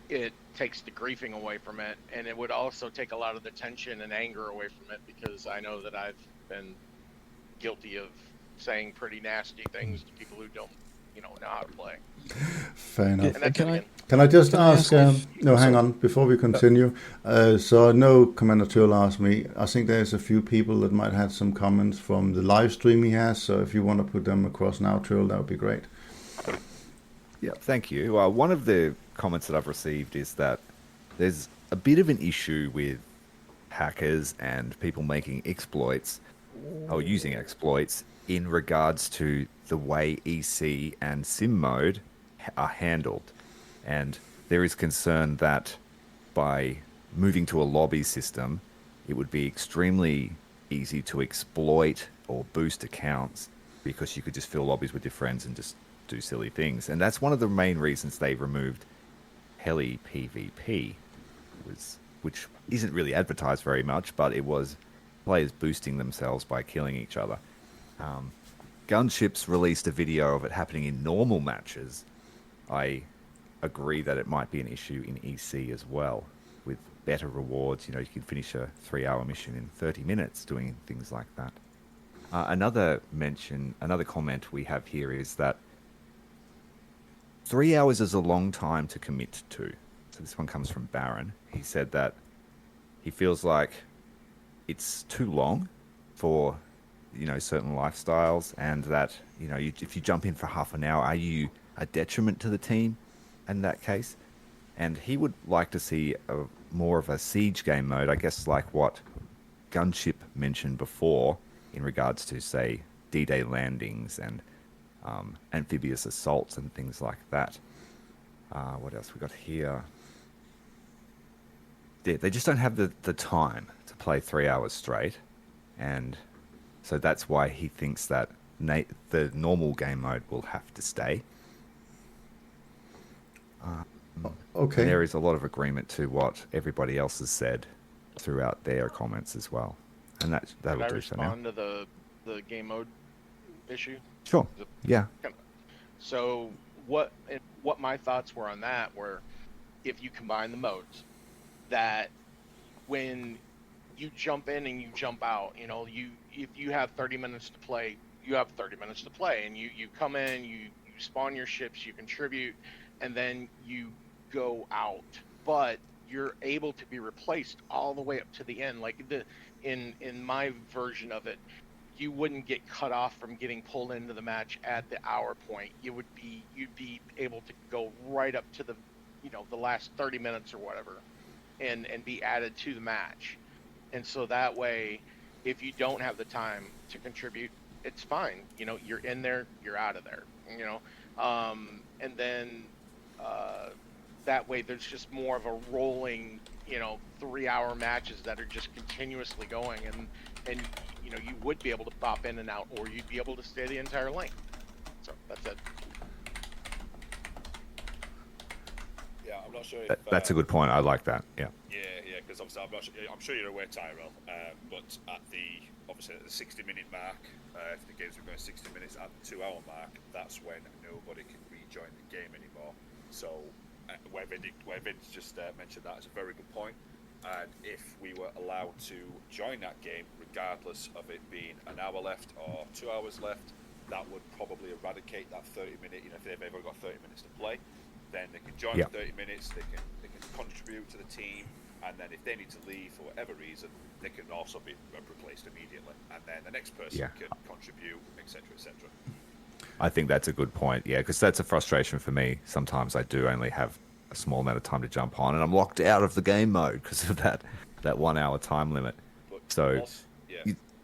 It takes the griefing away from it, and it would also take a lot of the tension and anger away from it, because I know that I've been guilty of saying pretty nasty things to people who don't know how to play. Fair enough. Can I just ask? No, hang on. Before we continue, so I know Commander Tyrael asked me. I think there's a few people that might have some comments from the live stream he has. So if you want to put them across now, Tyrael, that would be great. Yeah, thank you. One of the comments that I've received is that there's a bit of an issue with hackers and people making exploits or using exploits in regards to the way EC and Sim mode are handled. And there is concern that by moving to a lobby system, it would be extremely easy to exploit or boost accounts, because you could just fill lobbies with your friends and just do silly things. And that's one of the main reasons they removed Heli PvP, which isn't really advertised very much, but it was players boosting themselves by killing each other. Gunships released a video of it happening in normal matches, I agree that it might be an issue in EC as well, with better rewards. You know, you can finish a 3-hour mission in 30 minutes doing things like that. Another comment we have here is that 3 hours is a long time to commit to. So this one comes from Baron. He said that he feels like it's too long for, you know, certain lifestyles, and that, you know, if you jump in for half an hour, are you a detriment to the team in that case? And he would like to see more of a siege game mode, I guess, like what Gunship mentioned before in regards to, say, D-Day landings and amphibious assaults and things like that. What else we got here? They just don't have the time to play 3 hours straight, and so that's why he thinks that the normal game mode will have to stay. Okay. And there is a lot of agreement to what everybody else has said throughout their comments as well, and that'll Can I do for now. respond to the game mode issue? Sure. Yeah. So what my thoughts were on that were, if you combine the modes, that when you jump in and you jump out, you know, if you have 30 minutes to play, you have 30 minutes to play, and you come in, you spawn your ships, you contribute, and then you go out. But you're able to be replaced all the way up to the end. Like in my version of it, you wouldn't get cut off from getting pulled into the match at the hour point. You'd be able to go right up to the, you know, the last 30 minutes or whatever, and be added to the match. And so that way, if you don't have the time to contribute, it's fine. You know, you're in there, you're out of there, you know. And then that way there's just more of a rolling, you know, 3-hour matches that are just continuously going, and you know, you would be able to pop in and out, or you'd be able to stay the entire length. So that's it. Yeah, I'm not sure if... That's a good point. I like that. Yeah. Yeah, because obviously I'm sure you're aware, Tyrael, but at the 60-minute mark, if the games are going 60 minutes, at the 2-hour mark, that's when nobody can rejoin the game anymore. So where Vince just mentioned that is a very good point. And if we were allowed to join that game, regardless of it being an hour left or 2 hours left, that would probably eradicate that 30-minute. You know, if they've ever got 30 minutes to play, then they can join for 30 minutes. They can contribute to the team, and then if they need to leave for whatever reason, they can also be replaced immediately, and then the next person can contribute, etc., etc. I think that's a good point. Yeah, because that's a frustration for me. Sometimes I do only have a small amount of time to jump on, and I'm locked out of the game mode because of that 1 hour time limit. So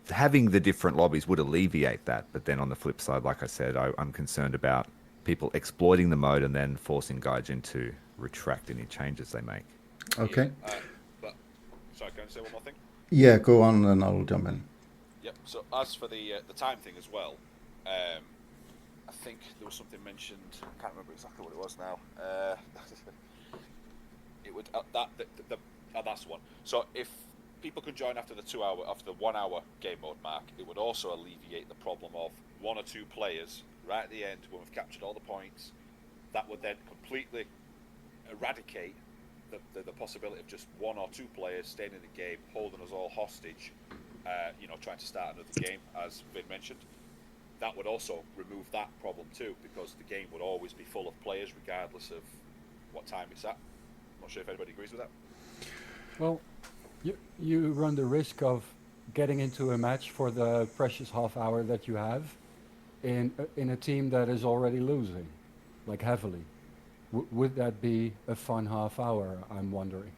having the different lobbies would alleviate that. But then on the flip side, like I said, I'm concerned about people exploiting the mode and then forcing Gaijin to retract any changes they make. Okay. But sorry, can I say one more thing? Yeah, go on, and I'll jump in. Yep. So as for the time thing as well, I think there was something mentioned. I can't remember exactly what it was now. It would that's the one. So if people can join after the 1 hour game mode mark, it would also alleviate the problem of 1 or 2 players right at the end when we've captured all the points. That would then completely eradicate the possibility of just 1 or 2 players staying in the game, holding us all hostage, you know, trying to start another game, as Vin mentioned. That would also remove that problem too, because the game would always be full of players regardless of what time it's at. I'm not sure if anybody agrees with that. Well, you run the risk of getting into a match for the precious half hour that you have in a team that is already losing, like heavily. Would that be a fun half hour, I'm wondering?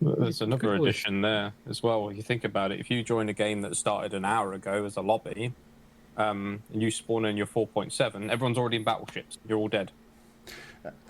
There's another addition there as well. If you think about it, if you join a game that started an hour ago as a lobby, and you spawn in your 4.7, everyone's already in battleships. You're all dead.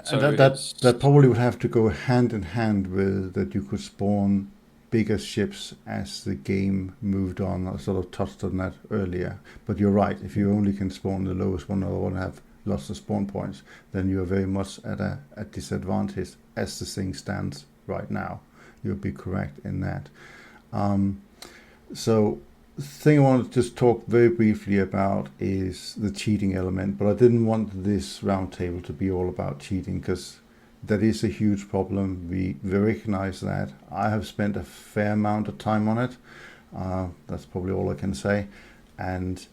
So that probably would have to go hand in hand with that you could spawn bigger ships as the game moved on. I sort of touched on that earlier. But you're right, if you only can spawn the lowest one or have lots of spawn points, then you are very much at a disadvantage as the thing stands right now. You'll be correct in that. So thing I want to just talk very briefly about is the cheating element, but I didn't want this roundtable to be all about cheating, because that is a huge problem. We recognize that. I have spent a fair amount of time on it. That's probably all I can say. And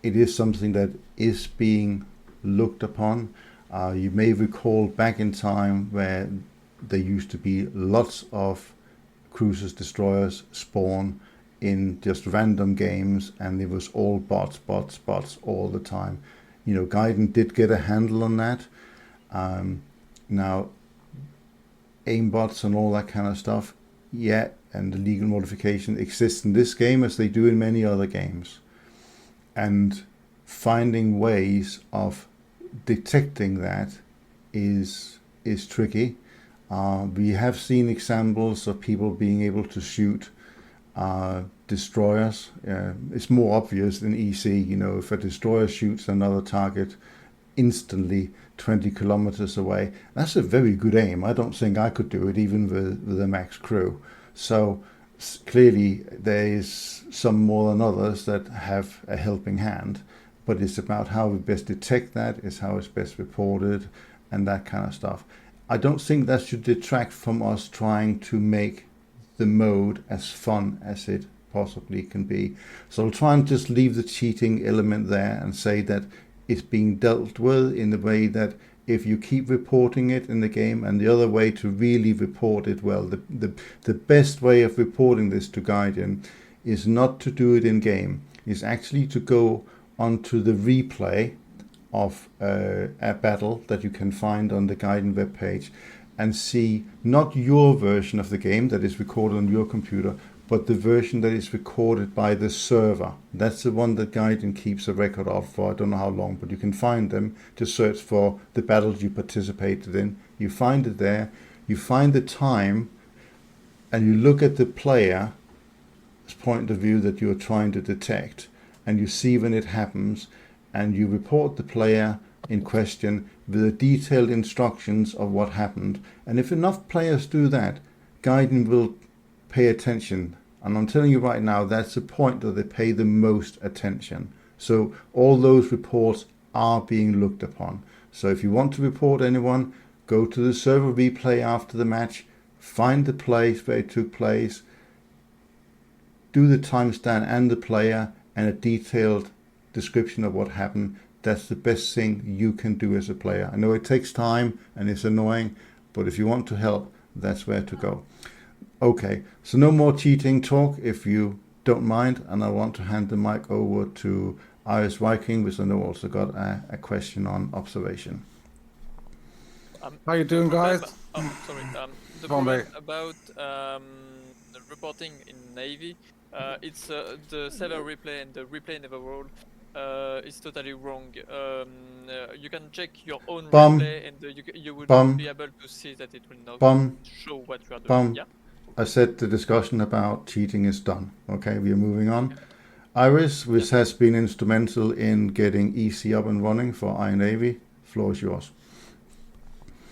it is something that is being looked upon. You may recall back in time where there used to be lots of cruisers, destroyers spawn in just random games, and it was all bots all the time. You know, Gaijin did get a handle on that. Now, aimbots and all that kind of stuff, yeah, and the legal modification exists in this game as they do in many other games. And finding ways of detecting that is tricky. We have seen examples of people being able to shoot destroyers. It's more obvious than EC. You know, if a destroyer shoots another target instantly 20 kilometers away, that's a very good aim. I don't think I could do it even with a max crew. So clearly there is some more than others that have a helping hand, but it's about how we best detect that, is how it's best reported, and that kind of stuff. I don't think that should detract from us trying to make the mode as fun as it possibly can be. So I'll try and just leave the cheating element there and say that it's being dealt with in the way that if you keep reporting it in the game, and the other way to really report it well, the best way of reporting this to Gaijin is not to do it in game, is actually to go onto the replay of a battle that you can find on the Gaijin webpage and see not your version of the game that is recorded on your computer, but the version that is recorded by the server. That's the one that Gaijin keeps a record of for I don't know how long, but you can find them. Just search for the battles you participated in. You find it there, you find the time, and you look at the player's point of view that you're trying to detect, and you see when it happens, and you report the player in question with the detailed instructions of what happened. And if enough players do that, Gaijin will pay attention. And I'm telling you right now, that's the point that they pay the most attention. So all those reports are being looked upon. So if you want to report anyone, go to the server replay after the match, find the place where it took place, do the timestamp and the player, and a detailed description of what happened. That's the best thing you can do as a player. I know it takes time and it's annoying, but if you want to help, that's where to go. Okay, so no more cheating talk if you don't mind, and I want to hand the mic over to Iris Viking, which I know also got a question on observation. How you doing, guys? The problem about the reporting in Navy, it's the server replay and the replay never roll. It's totally wrong. You can check your own replay, and you would be able to see that it will not show what you are doing. Yeah? I said the discussion about cheating is done. Okay, we are moving on. Iris, which has been instrumental in getting EC up and running for iNAVY, floor is yours.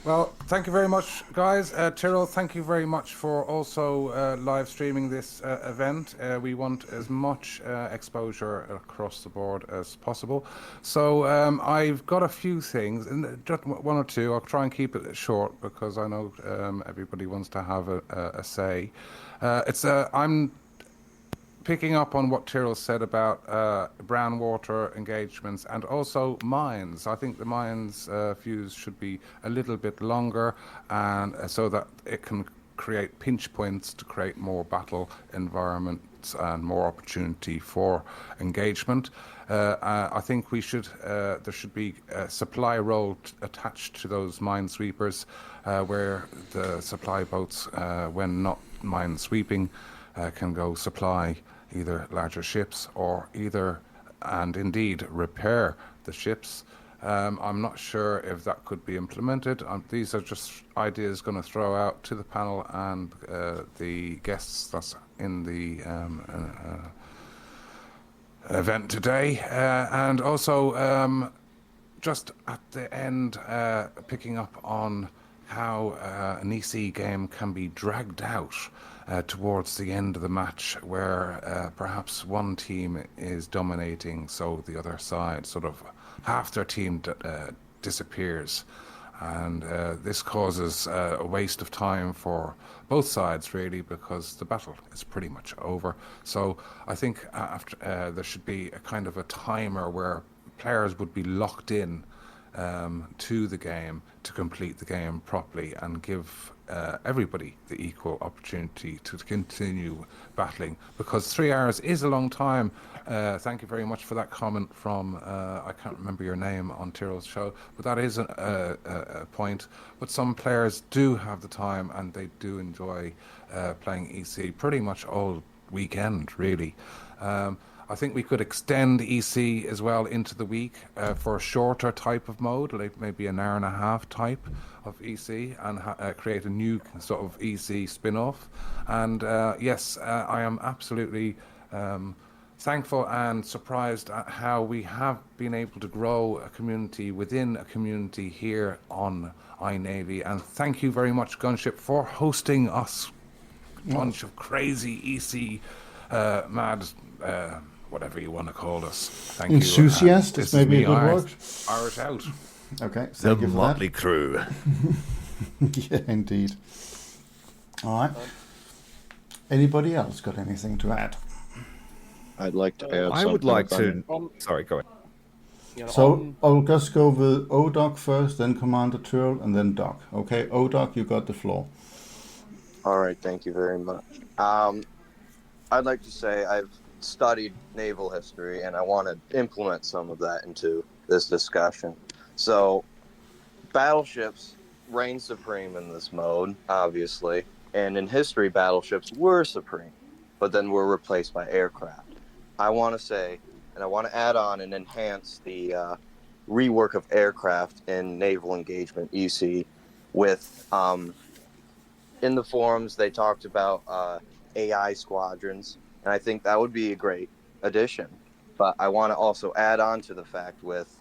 Well, thank you very much, guys. Tyrael, thank you very much for also live streaming this event. We want as much exposure across the board as possible. So I've got a few things, and just one or two. I'll try and keep it short because I know everybody wants to have a say. I'm picking up on what Tyrael said about brown water engagements and also mines. I think the mines fuse should be a little bit longer, and so that it can create pinch points to create more battle environments and more opportunity for engagement. I think we should there should be a supply role attached to those mine sweepers, where the supply boats, when not mine sweeping, can go supply either larger ships or and indeed repair the ships. I'm not sure if that could be implemented. These are just ideas going to throw out to the panel and the guests that's in the event today. And also just at the end, picking up on how an EC game can be dragged out towards the end of the match, where perhaps one team is dominating, so the other side, sort of half their team disappears. And this causes a waste of time for both sides, really, because the battle is pretty much over. So I think after there should be a kind of a timer where players would be locked in to the game to complete the game properly and give everybody the equal opportunity to continue battling, because 3 hours is a long time. Thank you very much for that comment from, I can't remember your name on Tyrael's show, but that is a point. But some players do have the time and they do enjoy playing EC pretty much all weekend, really. I think we could extend EC as well into the week for a shorter type of mode, like maybe an hour and a half type of EC, and create a new sort of EC spin-off. And yes, I am absolutely thankful and surprised at how we have been able to grow a community within a community here on iNAVY. And thank you very much, Gunship, for hosting us, bunch of crazy EC mad... whatever you want to call us. Thank you. Enthusiast is maybe a good word. Irish out. Okay. The motley crew. Yeah, indeed. All right. Anybody else got anything to add? I'd like to add I would like to... Sorry, go ahead. So I'll just go with ODoc first, then Commander Tyrael, and then Doc. Okay, ODoc, you got the floor. All right, thank you very much. I'd like to say I've studied naval history, and I want to implement some of that into this discussion. So, battleships reign supreme in this mode, obviously, and in history, battleships were supreme, but then were replaced by aircraft. I want to say, and I want to add on and enhance the rework of aircraft in Naval Engagement EC with, in the forums, they talked about AI squadrons, and I think that would be a great addition. But I want to also add on to the fact with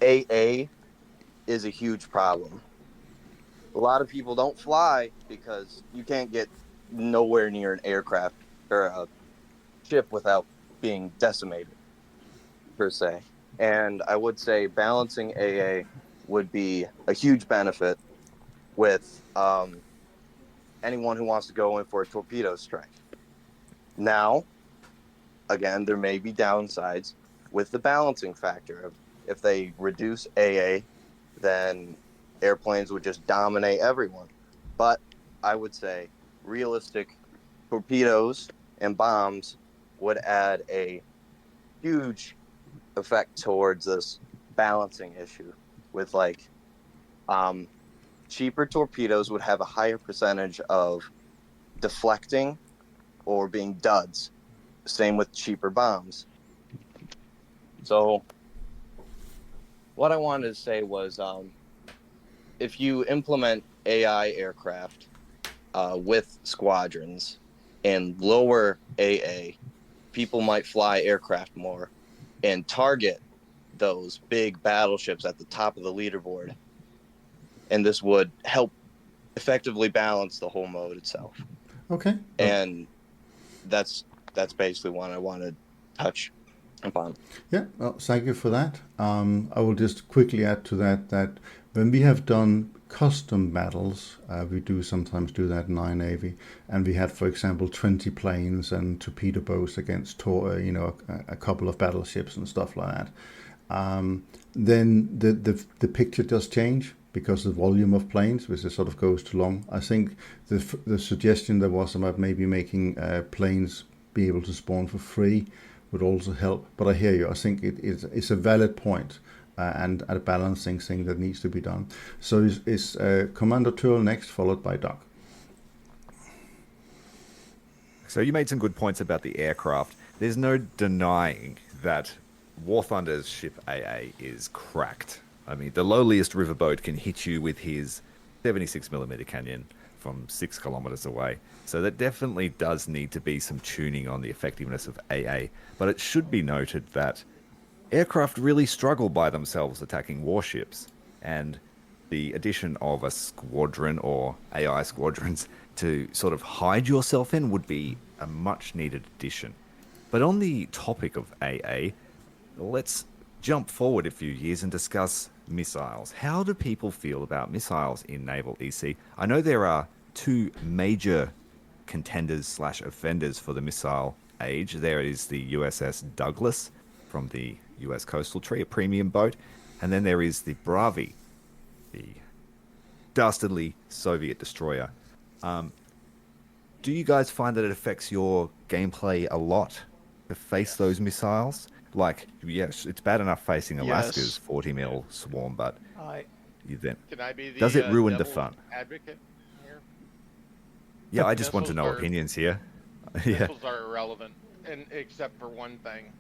AA is a huge problem. A lot of people don't fly because you can't get nowhere near an aircraft or a ship without being decimated, per se. And I would say balancing AA would be a huge benefit with anyone who wants to go in for a torpedo strike. Now, again, there may be downsides with the balancing factor. If they reduce AA, then airplanes would just dominate everyone. But I would say realistic torpedoes and bombs would add a huge effect towards this balancing issue with, like, cheaper torpedoes would have a higher percentage of deflecting or being duds. Same with cheaper bombs. So what I wanted to say was if you implement AI aircraft with squadrons and lower AA, people might fly aircraft more and target those big battleships at the top of the leaderboard. And this would help effectively balance the whole mode itself. Okay. And that's basically what I want to touch upon. Yeah, well, thank you for that. I will just quickly add to that when we have done custom battles, we do sometimes do that in iNAVY, and we had, for example, 20 planes and torpedo boats against a couple of battleships and stuff like that. Then the picture does change because the volume of planes, which sort of goes too long. I think the suggestion there was about maybe making planes be able to spawn for free would also help. But I hear you. I think it's a valid point and a balancing thing that needs to be done. So is Commander Tyrael next, followed by Doc. So you made some good points about the aircraft. There's no denying that War Thunder's ship AA is cracked. I mean, the lowliest riverboat can hit you with his 76mm canyon from 6 kilometers away. So that definitely does need to be some tuning on the effectiveness of AA. But it should be noted that aircraft really struggle by themselves attacking warships. And the addition of a squadron or AI squadrons to sort of hide yourself in would be a much needed addition. But on the topic of AA, let's jump forward a few years and discuss missiles. How do people feel about missiles in Naval EC? I know there are two major contenders / offenders for the missile age. There is the USS Douglas from the US Coastal Tree, a premium boat, and then there is the Bravi, the dastardly Soviet destroyer. Do you guys find that it affects your gameplay a lot to face those missiles? Like, yes, it's bad enough facing Alaska's 40 mil swarm, but you then Can I be the does it ruin the devil's fun? advocate here? Yeah, I just want to know Missiles are- opinions here. Yeah. Missiles are irrelevant, and except for one thing.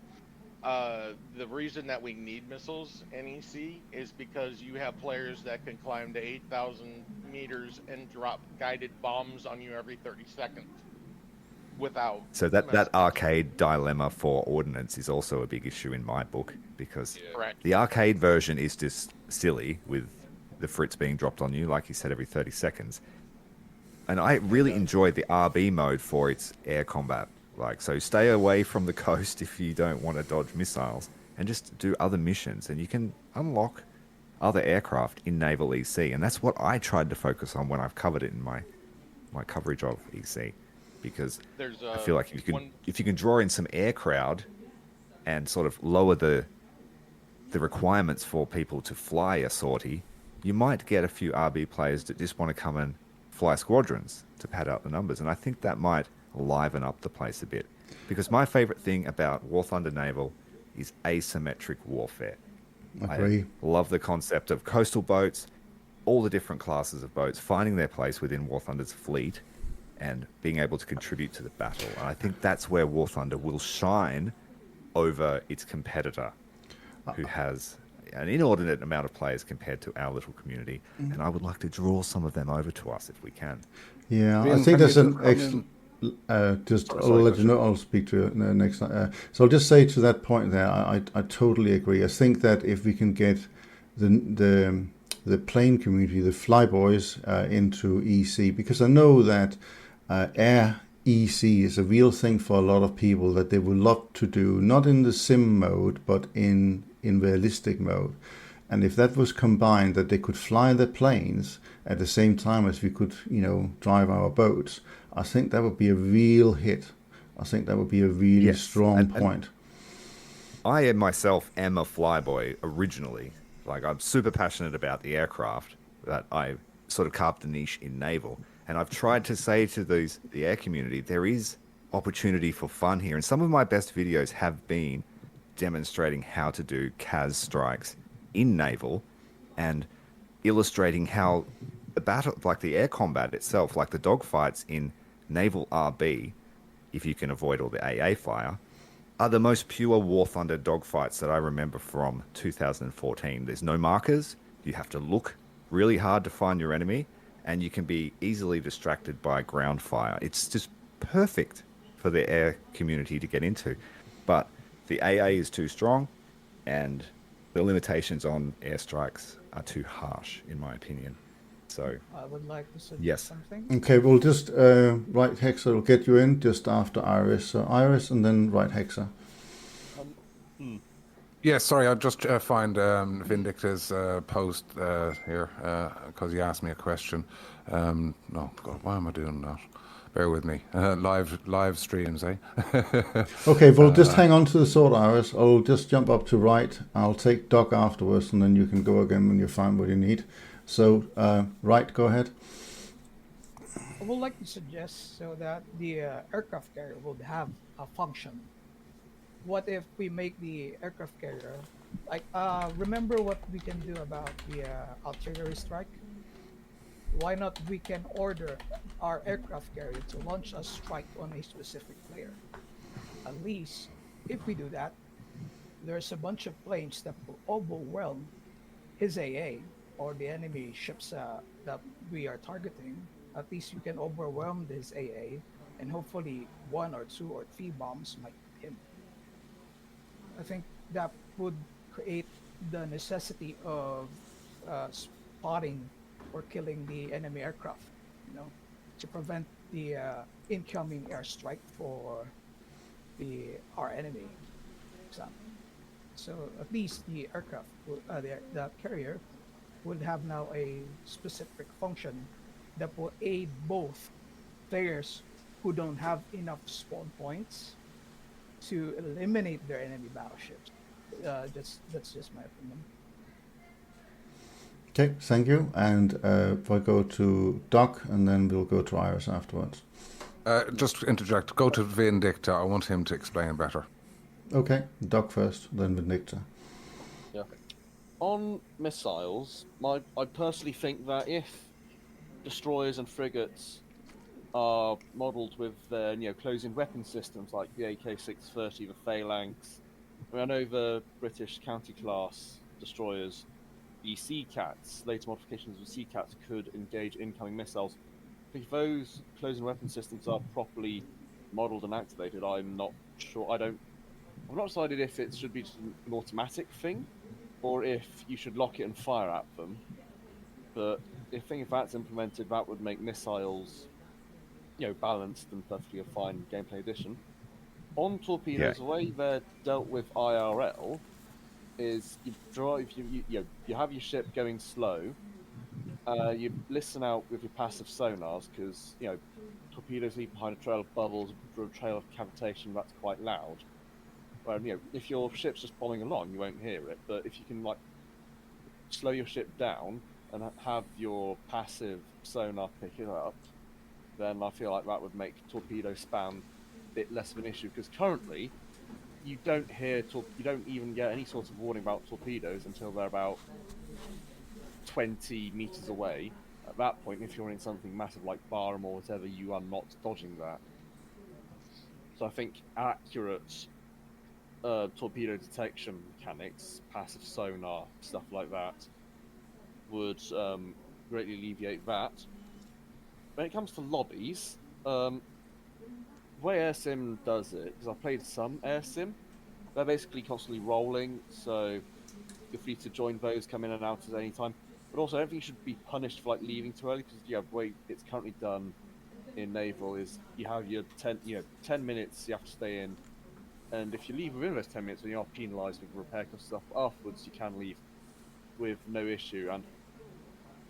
The reason that we need missiles in EC is because you have players that can climb to 8,000 meters and drop guided bombs on you every 30 seconds without. So that arcade dilemma for ordnance is also a big issue in my book, because Correct. the arcade version is just silly with the Fritz being dropped on you, like you said, every 30 seconds. And I really enjoy the RB mode for its air combat. Like, so stay away from the coast if you don't want to dodge missiles, and just do other missions, and you can unlock other aircraft in Naval EC. And that's what I tried to focus on when I've covered it in my coverage of EC, because I feel like if you can draw in some air crowd and sort of lower the requirements for people to fly a sortie, you might get a few RB players that just want to come and fly squadrons to pad out the numbers. And I think that might liven up the place a bit, because my favorite thing about War Thunder Naval is asymmetric warfare. Agree. I love the concept of coastal boats, all the different classes of boats finding their place within War Thunder's fleet and being able to contribute to the battle. And I think that's where War Thunder will shine over its competitor, who has an inordinate amount of players compared to our little community. And I would like to draw some of them over to us if we can. Yeah, I think that's an excellent. I'll let you know. I'll speak to you next time. So I'll just say to that point there, I totally agree. I think that if we can get the plane community, the flyboys, into EC, because I know that air EC is a real thing for a lot of people that they would love to do, not in the sim mode, but in realistic mode. And if that was combined, that they could fly their planes at the same time as we could, drive our boats, I think that would be a real hit. I think that would be a really strong point. I myself am a flyboy originally. Like, I'm super passionate about the aircraft, that I sort of carved the niche in naval. And I've tried to say to the air community, there is opportunity for fun here. And some of my best videos have been demonstrating how to do CAS strikes in naval and illustrating how the battle, like the air combat itself, like the dogfights in naval RB, if you can avoid all the AA fire, are the most pure War Thunder dogfights that I remember from 2014. There's no markers. You have to look really hard to find your enemy, and you can be easily distracted by ground fire. It's just perfect for the air community to get into. But the AA is too strong, and the limitations on airstrikes are too harsh, in my opinion. So I would like to suggest something. Okay, we'll just Right Hexa will get you in just after Iris. So Iris and then Right Hexa. Yeah, sorry, I'll just find Vindicta's post here because he asked me a question. No, God, why am I doing that? Bear with me. Live streams, eh? Okay, well, just hang on to the sword, Iris. I'll just jump up to right. I'll take Doc afterwards, and then you can go again when you find what you need. So, Right, go ahead. I would like to suggest so that the aircraft carrier would have a function. What if we make the aircraft carrier, like, remember what we can do about the artillery strike? Why not we can order our aircraft carrier to launch a strike on a specific player? At least, if we do that, there's a bunch of planes that will overwhelm his AA or the enemy ships that we are targeting. At least you can overwhelm his AA, and hopefully 1 or 2 or 3 bombs might hit him. I think that would create the necessity of spotting or killing the enemy aircraft, to prevent the incoming airstrike for our enemy, for example. So at least the aircraft, the carrier, will have now a specific function that will aid both players who don't have enough spawn points to eliminate their enemy battleships. That's just my opinion. Okay, thank you. And if I go to Doc, and then we'll go to Iris afterwards. Just to interject, go to Vindicta. I want him to explain better. Okay, Doc first, then Vindicta. Yeah. On missiles, I personally think that if destroyers and frigates are modelled with their closing weapon systems like the AK-630, the Phalanx, I know the British county-class destroyers, the Sea Cats, later modifications of Sea Cats could engage incoming missiles. If those closing weapon systems are properly modelled and activated, I'm not sure. I've not decided if it should be just an automatic thing, or if you should lock it and fire at them. But if that's implemented, that would make missiles, balanced and perfectly a fine gameplay addition. On torpedoes, the way they're dealt with IRL is you have your ship going slow. You listen out with your passive sonars because torpedoes leave behind a trail of bubbles, a trail of cavitation that's quite loud. Well, if your ship's just bombing along, you won't hear it. But if you can slow your ship down and have your passive sonar pick it up, then I feel like that would make torpedo spam a bit less of an issue. Because currently, you don't even get any sort of warning about torpedoes until they're about 20 meters away. At that point, if you're in something massive like Barham or whatever, you are not dodging that. So I think accurate torpedo detection mechanics, passive sonar, stuff like that, would greatly alleviate that. When it comes to lobbies, the way AirSim does it, because I've played some AirSim, they're basically constantly rolling, so you're free to join those, come in and out at any time. But also, everything should be punished for leaving too early, because the way it's currently done in Naval is you have your 10 minutes you have to stay in, and if you leave within those 10 minutes, then you are penalised with repair cost stuff. Afterwards, you can leave with no issue. And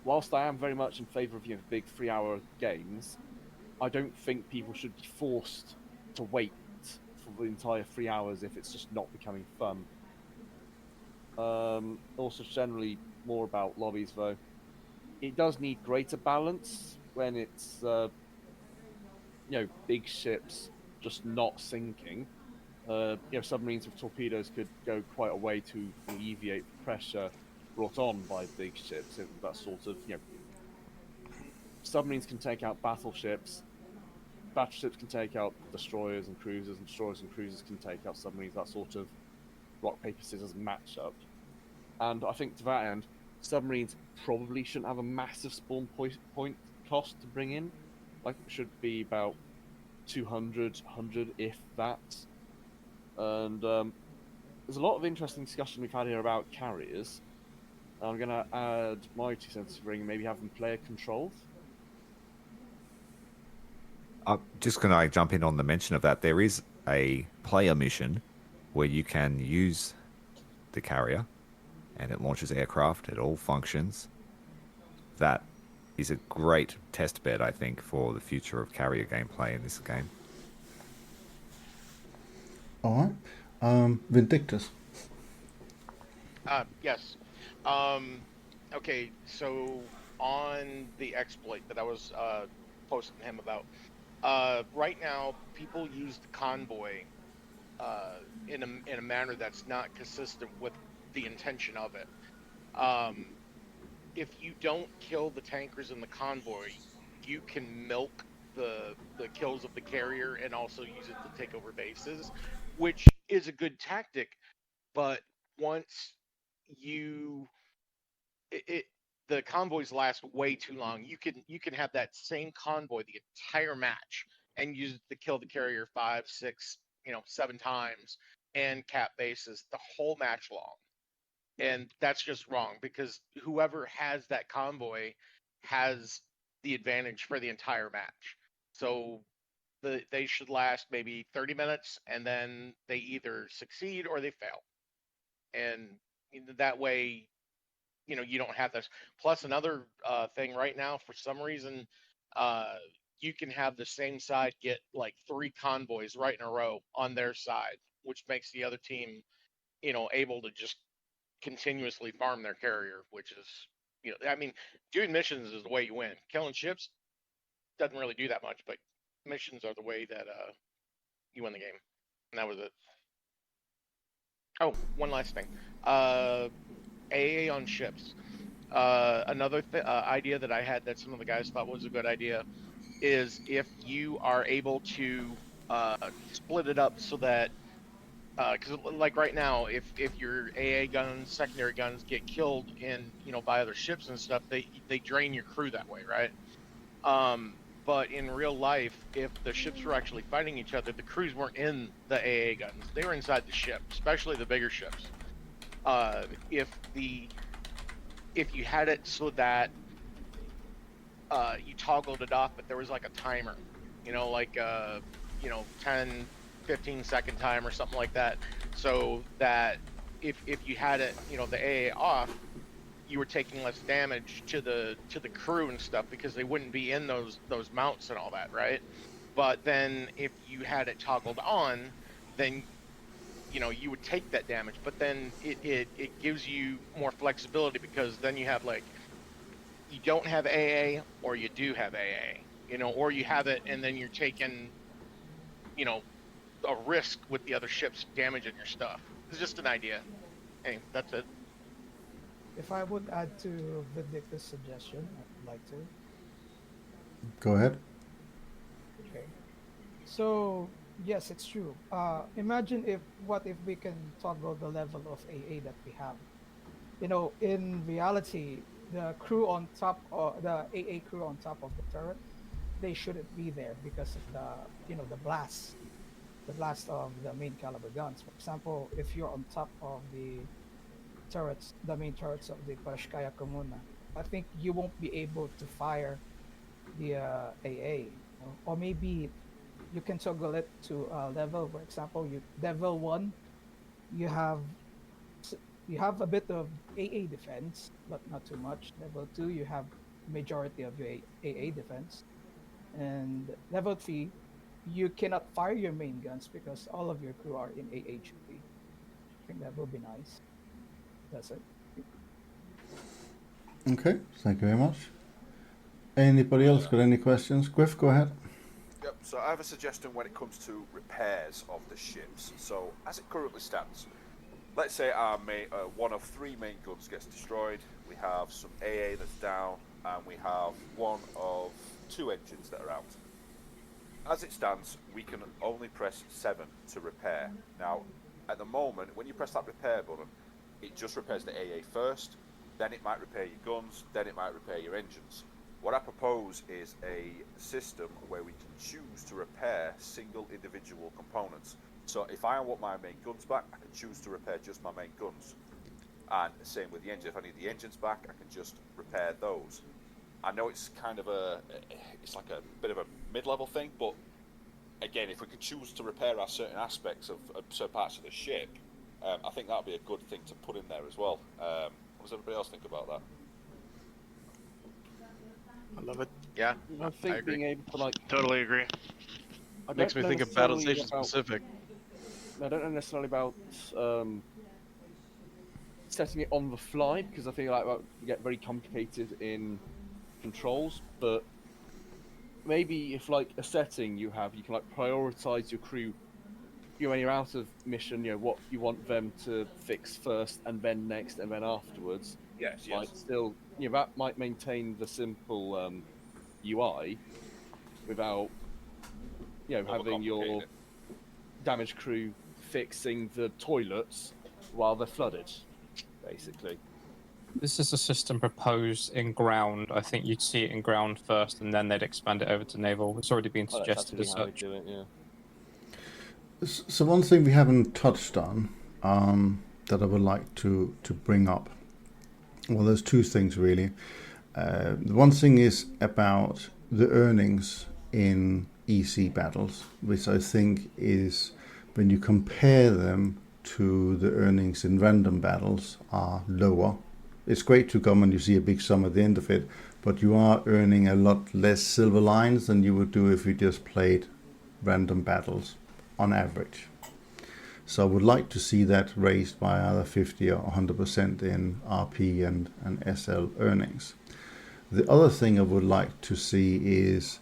whilst I am very much in favour of big 3-hour games, I don't think people should be forced to wait for the entire 3 hours if it's just not becoming fun. Also, generally more about lobbies though. It does need greater balance when it's big ships just not sinking. Submarines with torpedoes could go quite a way to alleviate the pressure brought on by big ships. That sort of submarines can take out battleships. Battleships can take out destroyers and cruisers, and destroyers and cruisers can take out submarines. That sort of rock paper scissors matchup. And I think to that end, submarines probably shouldn't have a massive spawn point cost to bring in. It should be about 200, 100 if that. And there's a lot of interesting discussion we've had here about carriers. I'm going to add my 2 cents to the ring and maybe have them player controlled. I'm just going to jump in on the mention of that. There is a player mission where you can use the carrier and it launches aircraft. It all functions. That is a great test bed, I think, for the future of carrier gameplay in this game. All right. Vindictus. Yes. Okay, so on the exploit that I was posting him about, right now people use the convoy in a manner that's not consistent with the intention of it. If you don't kill the tankers in the convoy, you can milk the kills of the carrier and also use it to take over bases, which is a good tactic. But once the convoys last way too long, you can have that same convoy the entire match and use it to kill the carrier 5, 6, 7 times and cap bases the whole match long. And that's just wrong because whoever has that convoy has the advantage for the entire match. So they should last maybe 30 minutes, and then they either succeed or they fail. And that way, you don't have this. Plus, another thing right now, for some reason, you can have the same side get like 3 convoys right in a row on their side, which makes the other team, able to just continuously farm their carrier, which is, I mean, doing missions is the way you win. Killing ships doesn't really do that much, but missions are the way that you win the game. And that was it. Oh, one last thing. AA on ships. Another idea that I had that some of the guys thought was a good idea is if you are able to split it up so that, because like right now, if your AA guns, secondary guns get killed in by other ships and stuff, they drain your crew that way, right? But in real life, if the ships were actually fighting each other, the crews weren't in the AA guns; they were inside the ship, especially the bigger ships. If you had it so that you toggled it off, but there was like a timer, like 10, 15-second time or something like that, so that if you had it, the AA off, you were taking less damage to the crew and stuff because they wouldn't be in those mounts and all that, right? But then if you had it toggled on, then you would take that damage, but then it gives you more flexibility because then you have like, you don't have AA or you do have AA, or you have it and then you're taking, a risk with the other ships damaging your stuff. It's just an idea. Hey, that's it. If I would add to Vindicta's suggestion, I'd like to. Go ahead. Okay. So, yes, it's true. Imagine what if we can toggle the level of AA that we have. In reality, the crew on top, the AA crew on top of the turret, they shouldn't be there because of the blast of the main caliber guns. For example, if you're on top of the main turrets of the Parashkaya Komuna, I think you won't be able to fire the AA. Or maybe you can toggle it to level. For example, level 1, you have a bit of AA defense, but not too much. Level 2, you have majority of your AA defense, and level 3, you cannot fire your main guns because all of your crew are in AA duty. I think that will be nice. That's it. Okay, thank you very much. Anybody else got any questions? Griff, go ahead. Yep, so I have a suggestion when it comes to repairs of the ships. So, as it currently stands, let's say our one of 3 main guns gets destroyed, we have some AA that's down, and we have 1 of 2 engines that are out. As it stands, we can only press 7 to repair. Now, at the moment, when you press that repair button, it just repairs the AA first, then it might repair your guns, then it might repair your engines. What I propose is a system where we can choose to repair single individual components. So if I want my main guns back, I can choose to repair just my main guns. And same with the engine. If I need the engines back, I can just repair those. I know it's kind of it's like a bit of a mid-level thing, but again, if we could choose to repair our certain aspects of certain parts of the ship, I think that would be a good thing to put in there as well. What does everybody else think about that? I love it. Yeah, I think being able to totally agree. Makes me think of Battle Station Specific. I don't know necessarily about setting it on the fly because I think you get very complicated in controls. But maybe if a setting you can prioritize your crew. When you're out of mission, what you want them to fix first, and then next, and then afterwards. Yes. Still, that might maintain the simple UI without, having your damaged crew fixing the toilets while they're flooded, basically. This is a system proposed in ground. I think you'd see it in ground first, and then they'd expand it over to naval. It's already been suggested as such. So one thing we haven't touched on that I would like to bring up. Well, there's two things really. The one thing is about the earnings in EC battles, which I think is, when you compare them to the earnings in random battles, are lower. It's great to come and you see a big sum at the end of it, but you are earning a lot less silver lines than you would do if you just played random battles on average. So I would like to see that raised by either 50 or 100% in RP and SL earnings. The other thing I would like to see is,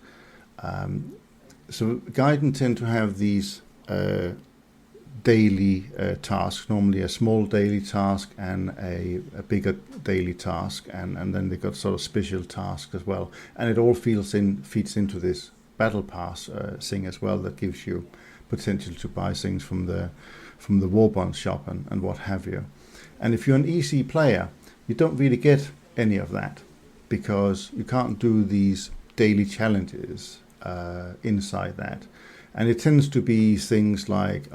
so Gaijin tend to have these daily tasks, normally a small daily task and a bigger daily task, and then they got sort of special tasks as well. And it all feeds into this battle pass thing as well, that gives you potential to buy things from the Warbond shop and what have you. And if you're an EC player, you don't really get any of that, because you can't do these daily challenges inside that. And it tends to be things like,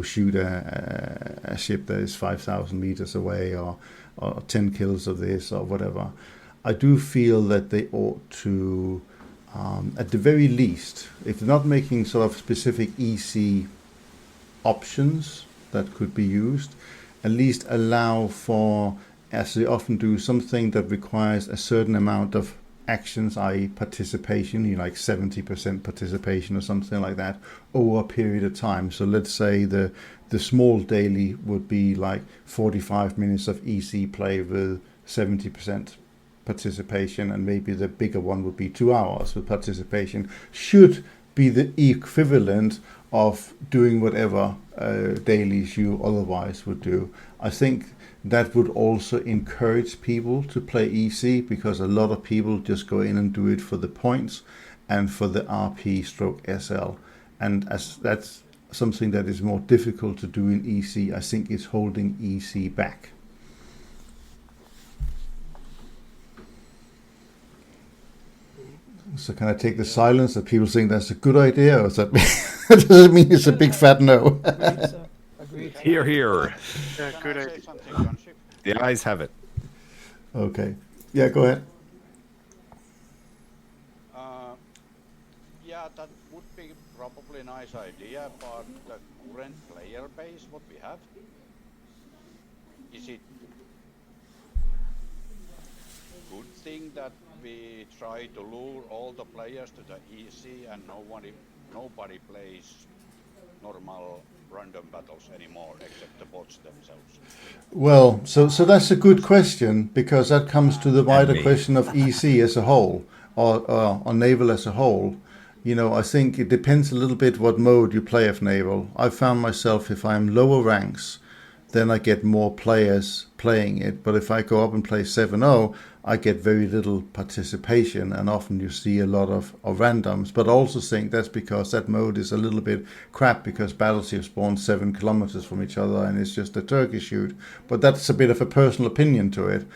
shoot a ship that is 5,000 meters away, or 10 kills of this, or whatever. I do feel that they ought to, at the very least, if they're not making sort of specific EC options that could be used, at least allow for, as they often do, something that requires a certain amount of actions, i.e. participation, like 70% participation or something like that, over a period of time. So let's say the small daily would be like 45 minutes of EC play with 70% participation, and maybe the bigger one would be 2 hours with participation, should be the equivalent of doing whatever dailies you otherwise would do. I think that would also encourage people to play EC, because a lot of people just go in and do it for the points and for the RP/SL. And as that's something that is more difficult to do in EC, I think it's holding EC back. So can I take the silence that people think that's a good idea, or does that mean it's a big fat no? Agreed. Hear, hear. Yeah, good idea. The eyes have it. Okay. Yeah, go ahead. Yeah, that would be probably a nice idea, but the current player base, what we have, is it good thing that we try to lure all the players to the EC and nobody plays normal random battles anymore except the bots themselves? Well, so that's a good question, because that comes to the wider question of EC as a whole, or Naval as a whole. I think it depends a little bit what mode you play of Naval. I've found myself, if I'm lower ranks, then I get more players playing it. But if I go up and play 7-0, I get very little participation, and often you see a lot of randoms. But I also think that's because that mode is a little bit crap, because battleships spawn 7 kilometers from each other and it's just a turkey shoot. But that's a bit of a personal opinion to it.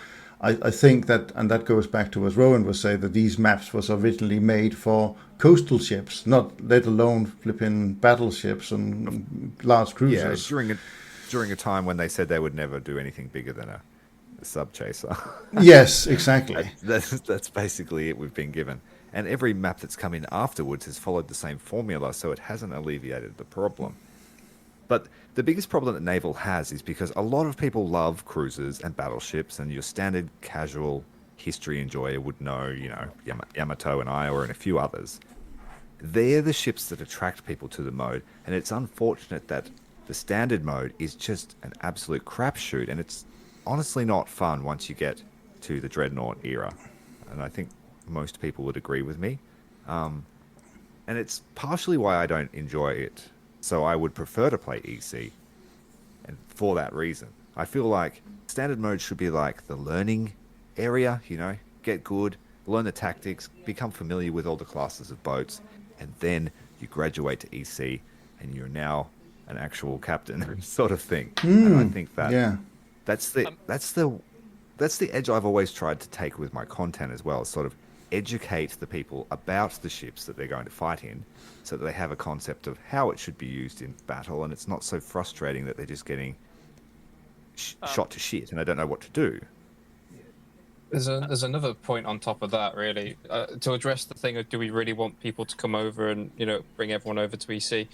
I think that, and that goes back to what Rowan was saying, that these maps was originally made for coastal ships, not let alone flipping battleships and large cruisers. Yeah, during a time when they said they would never do anything bigger than a sub chaser. Yes, exactly. That's basically it we've been given. And every map that's come in afterwards has followed the same formula, so it hasn't alleviated the problem. But the biggest problem that Naval has is because a lot of people love cruisers and battleships, and your standard casual history enjoyer would know, Yamato and Iowa and a few others. They're the ships that attract people to the mode, and it's unfortunate that the standard mode is just an absolute crapshoot, and it's honestly not fun once you get to the Dreadnought era. And I think most people would agree with me. And it's partially why I don't enjoy it. So I would prefer to play EC. And for that reason, I feel like standard mode should be like the learning area, get good, learn the tactics, become familiar with all the classes of boats, and then you graduate to EC and you're now an actual captain sort of thing. And I think that that's the edge I've always tried to take with my content as well, sort of educate the people about the ships that they're going to fight in, so that they have a concept of how it should be used in battle, and it's not so frustrating that they're just getting shot to shit and they don't know what to do. There's another point on top of that, really, to address the thing of do we really want people to come over and bring everyone over to EC.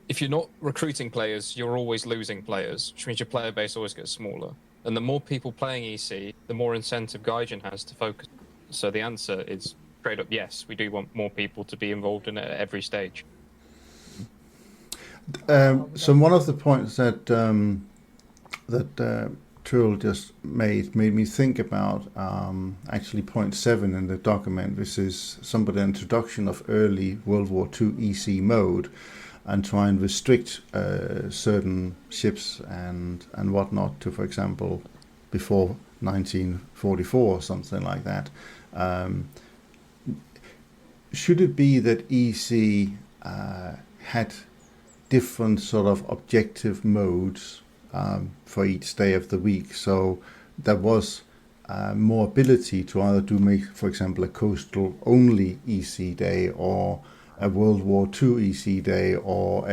If you're not recruiting players, you're always losing players, which means your player base always gets smaller. And the more people playing EC, the more incentive Gaijin has to focus. So the answer is straight up yes, we do want more people to be involved in it at every stage. So one of the points that Tyrael just made me think about actually point 7 in the document, which is some of the introduction of early World War II EC mode, and try and restrict certain ships and whatnot to, for example, before 1944 or something like that. Should it be that EC had different sort of objective modes for each day of the week, so there was more ability to either make, for example, a coastal only EC day, or a World War II EC day, or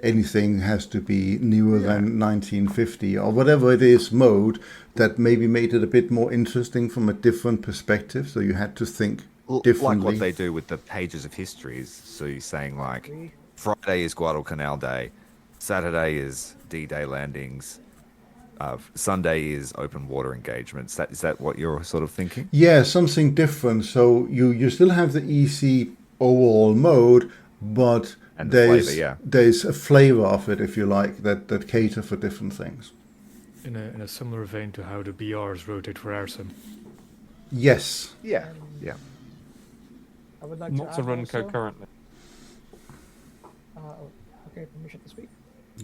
anything has to be newer than 1950, or whatever it is mode that maybe made it a bit more interesting from a different perspective, so you had to think differently. Like what they do with the pages of histories. So you're saying like Friday is Guadalcanal Day, Saturday is D-Day landings, Sunday is open water engagements. Is that what you're sort of thinking? Yeah, something different. So you still have the EC overall mode, but there's a flavor of it, if you like, that cater for different things. In a similar vein to how the BRs rotate for airsim. Yes. Yeah. I would like not to run also, concurrently. Okay, permission to speak.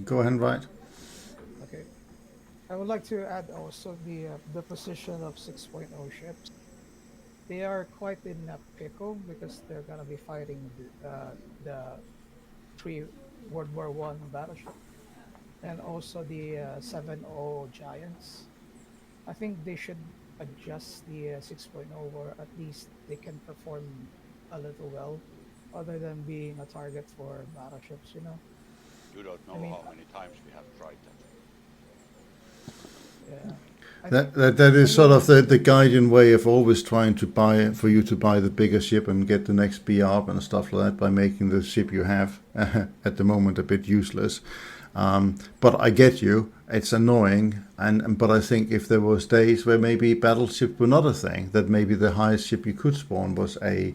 Go ahead, right. Okay. I would like to add also the position of 6.0 ships. They are quite in a pickle because they're gonna be fighting the 3 World War I battleship, and also the 7.0 Giants. I think they should adjust the 6.0 where at least they can perform a little well, other than being a target for battleships, You don't know how many times we have tried that. Yeah. That is sort of the Gaijin way of always trying to for you to buy the bigger ship and get the next BR up and stuff like that by making the ship you have at the moment a bit useless. But I get you, it's annoying, but I think if there was days where maybe battleships were not a thing, that maybe the highest ship you could spawn was a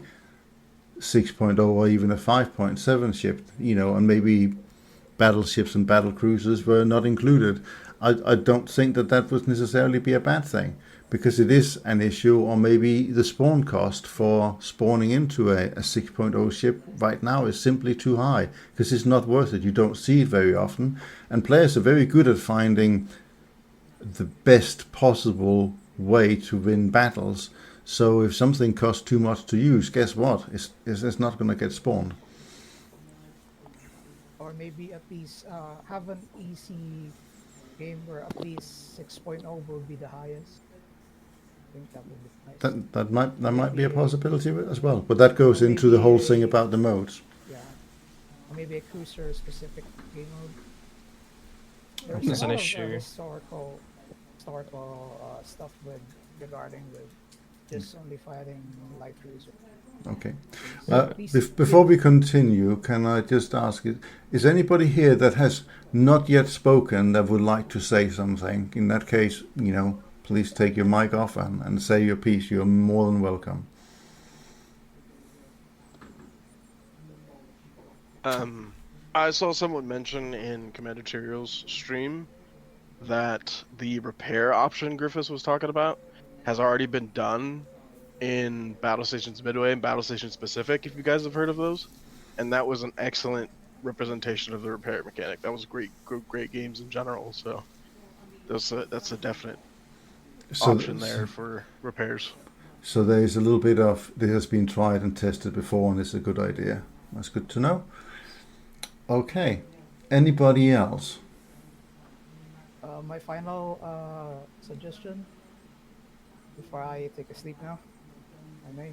6.0 or even a 5.7 ship, and maybe battleships and battle cruisers were not included. I don't think that would necessarily be a bad thing, because it is an issue, or maybe the spawn cost for spawning into a 6.0 ship right now is simply too high, because it's not worth it. You don't see it very often, and players are very good at finding the best possible way to win battles. So if something costs too much to use, guess what? It's not going to get spawned. Or maybe at least have an EC game where at least 6.0 will be the highest. I think that would be nice. That might be a possibility as well, but that goes into the whole thing about the modes. Yeah, or maybe a cruiser specific game mode. There's a an lot issue. Of, historical stuff regarding just only fighting light cruiser. Okay. So Before we continue, can I just ask, is anybody here that has not yet spoken that would like to say something? In that case, please take your mic off and say your piece. You're more than welcome. I saw someone mention in Commander Tyrael's stream that the repair option Griffiths was talking about has already been done in Battle Stations Midway and Battle Stations Pacific, if you guys have heard of those. And that was an excellent representation of the repair mechanic. That was great games in general, so that's a definite option there for repairs. So there's a little bit of, this has been tried and tested before, and it's a good idea. That's good to know. Okay, anybody else? My final suggestion before I take a sleep now. I may.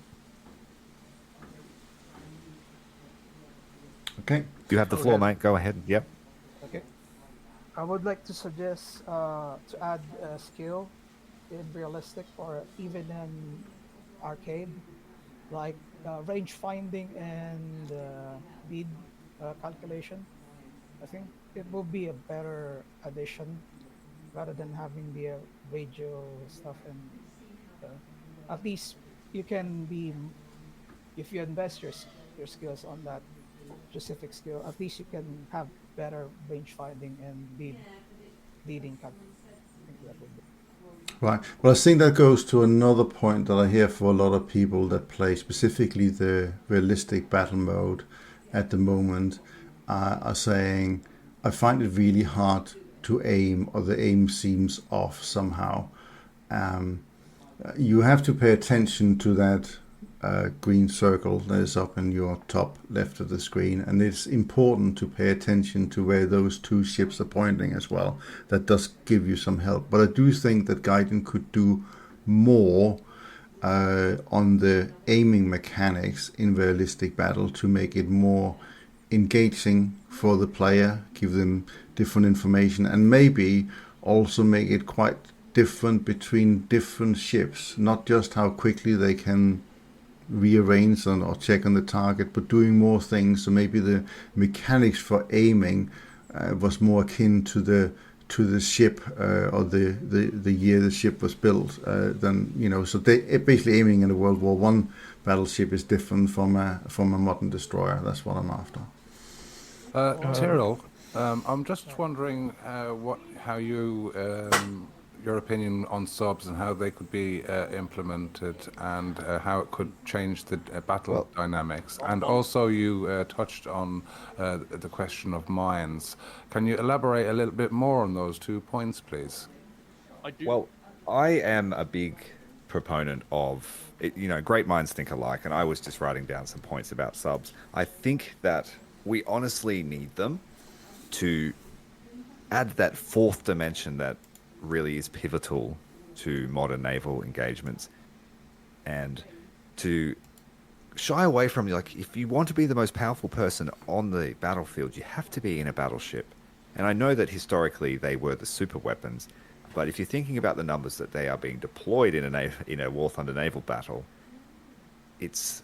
Okay. You have the floor, mate. Go ahead. Yep. Okay. I would like to suggest to add a skill in realistic or even in arcade, like range finding and bead calculation. I think it will be a better addition rather than having the radio stuff. And at least you can be, if you invest your skills on that specific skill, at least you can have better range finding and leading calculation. I think that would be. Right. Well, I think that goes to another point that I hear for a lot of people that play specifically the realistic battle mode at the moment are saying, I find it really hard to aim, or the aim seems off somehow. You have to pay attention to that green circle that is up in your top left of the screen, and it's important to pay attention to where those two ships are pointing as well. That does give you some help, but I do think that Gaijin could do more on the aiming mechanics in realistic battle to make it more engaging for the player, give them different information, and maybe also make it quite different between different ships, not just how quickly they can rearrange or check on the target, but doing more things. So maybe the mechanics for aiming was more akin to the ship or the year the ship was built than, you know. So they basically aiming in a World War One battleship is different from a modern destroyer. That's what I'm after. Tyrael, I'm just wondering how you your opinion on subs and how they could be implemented, and how it could change the battle dynamics. And also you touched on the question of mines. Can you elaborate a little bit more on those 2 points, please? Well, I am a big proponent of, great minds think alike, and I was just writing down some points about subs. I think that we honestly need them to add that fourth dimension that really is pivotal to modern naval engagements, and to shy away from, like, if you want to be the most powerful person on the battlefield, you have to be in a battleship. And I know that historically they were the super weapons, but if you're thinking about the numbers that they are being deployed in a War Thunder naval battle, it's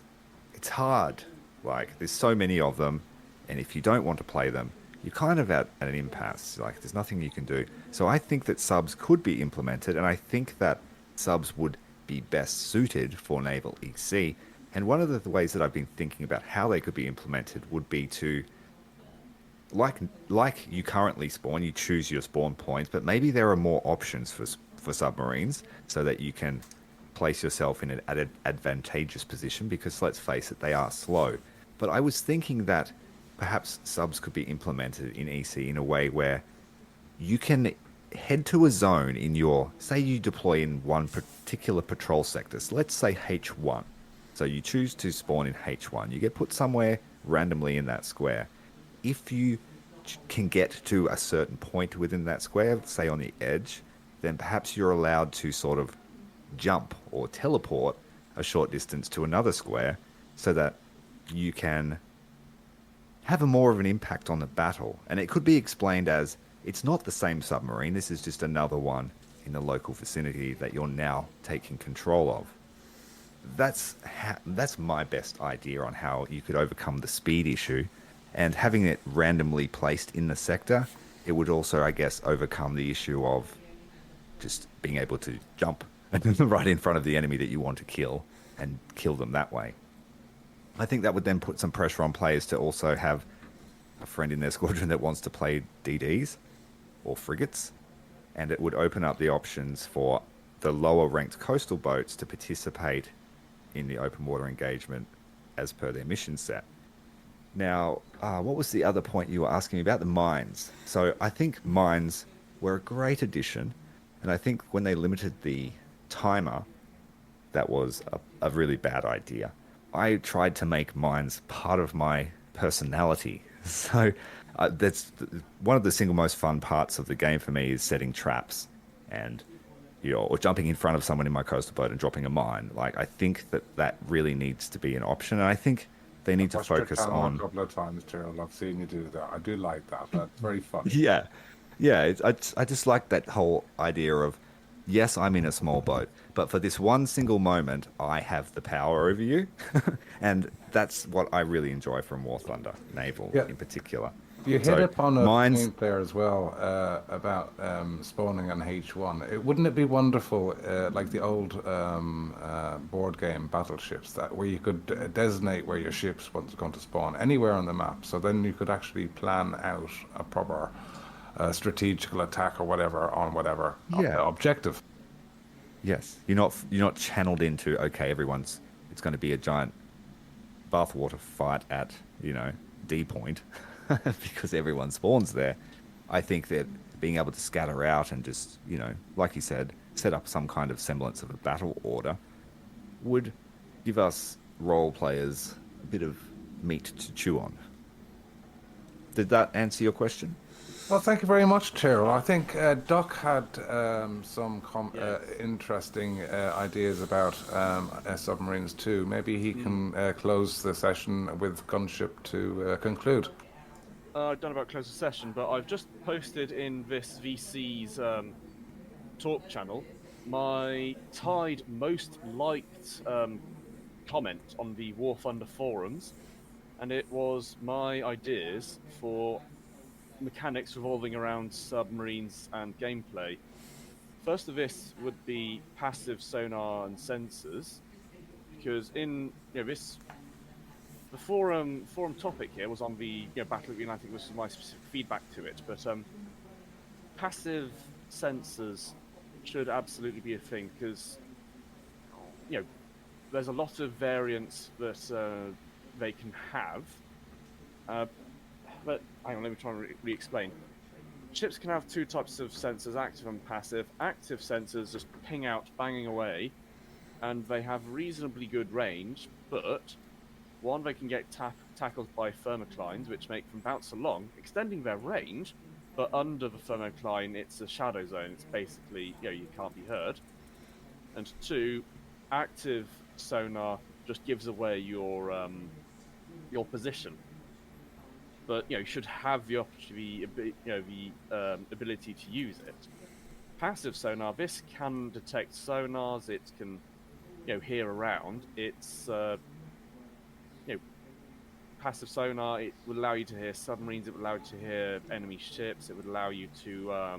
hard. Like, there's so many of them, and if you don't want to play them, you're kind of at an impasse. Like, there's nothing you can do. So I think that subs could be implemented, and I think that subs would be best suited for Naval EC. And one of the ways that I've been thinking about how they could be implemented would be to, like you currently spawn, you choose your spawn points, but maybe there are more options for submarines so that you can place yourself in an advantageous position, because let's face it, they are slow. But I was thinking that perhaps subs could be implemented in EC in a way where you can head to a zone in your, say you deploy in one particular patrol sector, so let's say H1. So you choose to spawn in H1. You get put somewhere randomly in that square. If you can get to a certain point within that square, say on the edge, then perhaps you're allowed to sort of jump or teleport a short distance to another square so that you can have a more of an impact on the battle. And it could be explained as, it's not the same submarine, this is just another one in the local vicinity that you're now taking control of. That's my best idea on how you could overcome the speed issue. And having it randomly placed in the sector, it would also, I guess, overcome the issue of just being able to jump right in front of the enemy that you want to kill and kill them that way. I think that would then put some pressure on players to also have a friend in their squadron that wants to play DDs or frigates, and it would open up the options for the lower ranked coastal boats to participate in the open water engagement as per their mission set. Now, what was the other point you were asking me about? The mines. So I think mines were a great addition, and I think when they limited the timer, that was a really bad idea. I tried to make mines part of my personality. So that's one of the single most fun parts of the game for me, is setting traps and, or jumping in front of someone in my coastal boat and dropping a mine. Like, I think that really needs to be an option, and I think they need to focus on. A couple of times, Tyrael. I've seen you do that. I do like that. That's very fun. Yeah, Yeah, I just like that whole idea of, yes, I'm in a small boat, but for this one single moment, I have the power over you. And that's what I really enjoy from War Thunder, Naval Yeah. in particular. You hit So upon a mine's point there as well about spawning on H1. Wouldn't it be wonderful, like the old board game Battleships, that where you could designate where your ships was going to spawn anywhere on the map, so then you could actually plan out a proper strategical attack or whatever on whatever objective. Yes, you're not channeled into, okay, it's going to be a giant bathwater fight at D point because everyone spawns there. I think that being able to scatter out and just like you said, set up some kind of semblance of a battle order would give us role players a bit of meat to chew on. Did that answer your question? Well, thank you very much, Tyrael. I think Duck had some interesting ideas about submarines too. Maybe he can close the session with Gunship to conclude. I don't know about close the session, but I've just posted in this VC's talk channel my tied most liked comment on the War Thunder forums, and it was my ideas for mechanics revolving around submarines and gameplay. First of this would be passive sonar and sensors, because in this the forum topic here was on the Battle of the Atlantic, which was my specific feedback to it. But passive sensors should absolutely be a thing, because there's a lot of variants that they can have. But hang on, let me try and re-explain. Ships can have two types of sensors, active and passive. Active sensors just ping out, banging away, and they have reasonably good range, but one, they can get tackled by thermoclines, which make them bounce along, extending their range, but under the thermocline, it's a shadow zone. It's basically, you can't be heard. And two, active sonar just gives away your position. But you should have the ability to use it. Passive sonar, this can detect sonars. It can, hear around. It's passive sonar. It would allow you to hear submarines. It would allow you to hear enemy ships. It would allow you to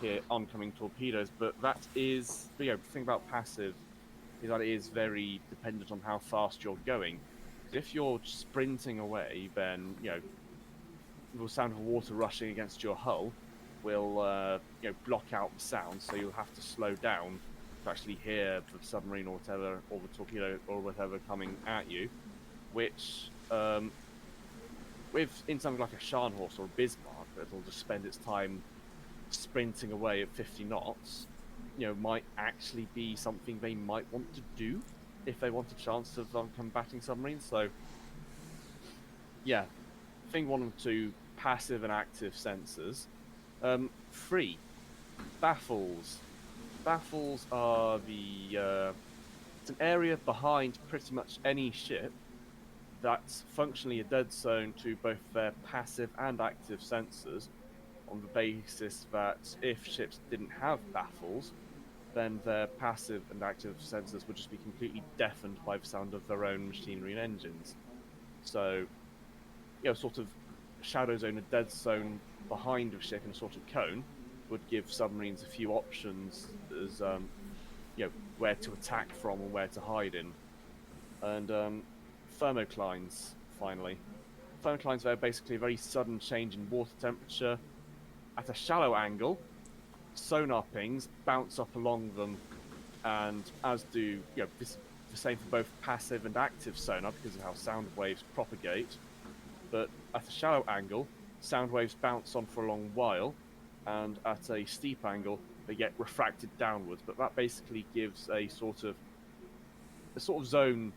hear oncoming torpedoes. But that is, the thing about passive is that it is very dependent on how fast you're going. If you're sprinting away, then the sound of water rushing against your hull will block out the sound, so you'll have to slow down to actually hear the submarine or whatever, or the torpedo or whatever coming at you. Which, in something like a Scharnhorst or a Bismarck, that'll just spend its time sprinting away at 50 knots, might actually be something they might want to do if they want a chance of combating submarines. So, thing 1 and 2, passive and active sensors. 3, baffles. Baffles are it's an area behind pretty much any ship that's functionally a dead zone to both their passive and active sensors, on the basis that if ships didn't have baffles, then their passive and active sensors would just be completely deafened by the sound of their own machinery and engines. So, sort of shadow zone, a dead zone behind a ship in a sort of cone, would give submarines a few options as where to attack from and where to hide in. And thermoclines, finally. Thermoclines are basically a very sudden change in water temperature at a shallow angle. Sonar pings bounce up along them, and as do this is the same for both passive and active sonar because of how sound waves propagate. But at a shallow angle, sound waves bounce on for a long while, and at a steep angle, they get refracted downwards. But that basically gives a sort of zone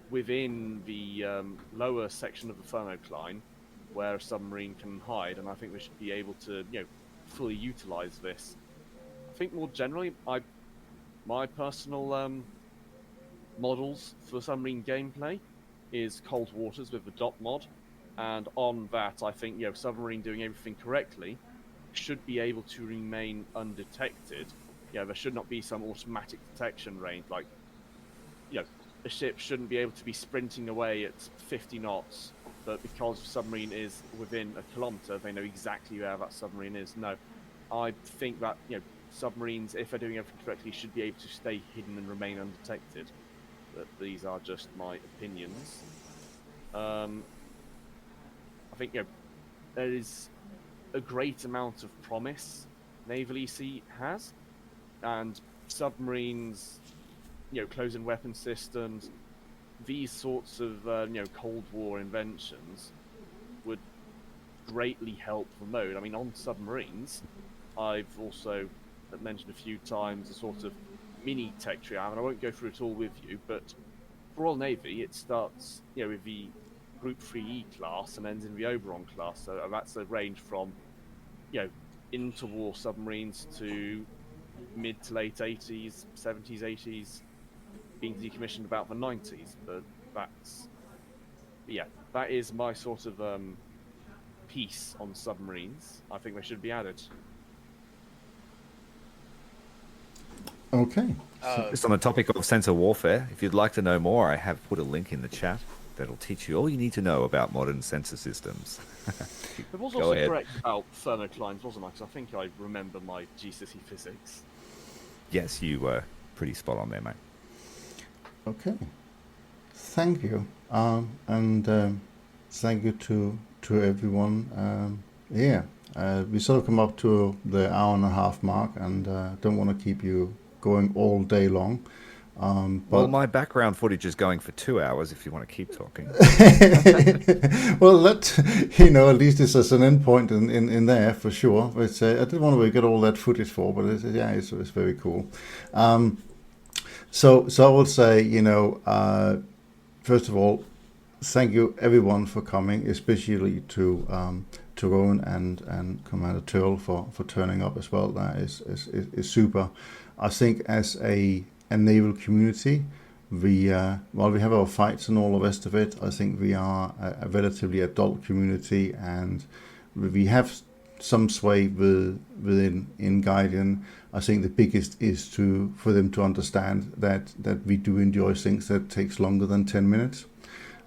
within the lower section of the thermocline where a submarine can hide, and I think we should be able to fully utilize this. I think more generally, my personal models for submarine gameplay is Cold Waters with the dot mod, and on that I think submarine doing everything correctly should be able to remain undetected. There should not be some automatic detection range. Like, a ship shouldn't be able to be sprinting away at 50 knots, but because the submarine is within a kilometer, they know exactly where that submarine is. No, I think that submarines, if they're doing everything correctly, should be able to stay hidden and remain undetected. But these are just my opinions. I think there is a great amount of promise Naval EC has, and submarines, close-in weapon systems, these sorts of Cold War inventions would greatly help the mode. I mean, on submarines, I've also mentioned a few times a sort of mini tech tree. I mean, I won't go through it all with you, but for Royal Navy, it starts with the Group 3E class and ends in the Oberon class. So that's a range from interwar submarines to mid to late 80s, 70s, 80s, being decommissioned about the 90s. But that is my sort of piece on submarines. I think they should be added. Okay. Just on the topic of sensor warfare, if you'd like to know more, I have put a link in the chat that'll teach you all you need to know about modern sensor systems. There was Go also ahead. correct about thermoclines, wasn't I? Because I think I remember my GCSE physics. Yes, you were pretty spot on there, mate. Okay. Thank you. And thank you to everyone. We sort of come up to the hour and a half mark, and don't want to keep you going all day long. Well, my background footage is going for 2 hours if you want to keep talking. Well, that, at least it's as an end point in there for sure. But I didn't want to get all that footage for, but it's very cool. So I would say, first of all, thank you everyone for coming, especially to Rowan and Commander Tyrael for turning up as well. That is super. I think as a naval community, while we have our fights and all the rest of it, I think we are a relatively adult community, and we have some sway within Gaijin. I think the biggest is for them to understand that we do enjoy things that takes longer than 10 minutes.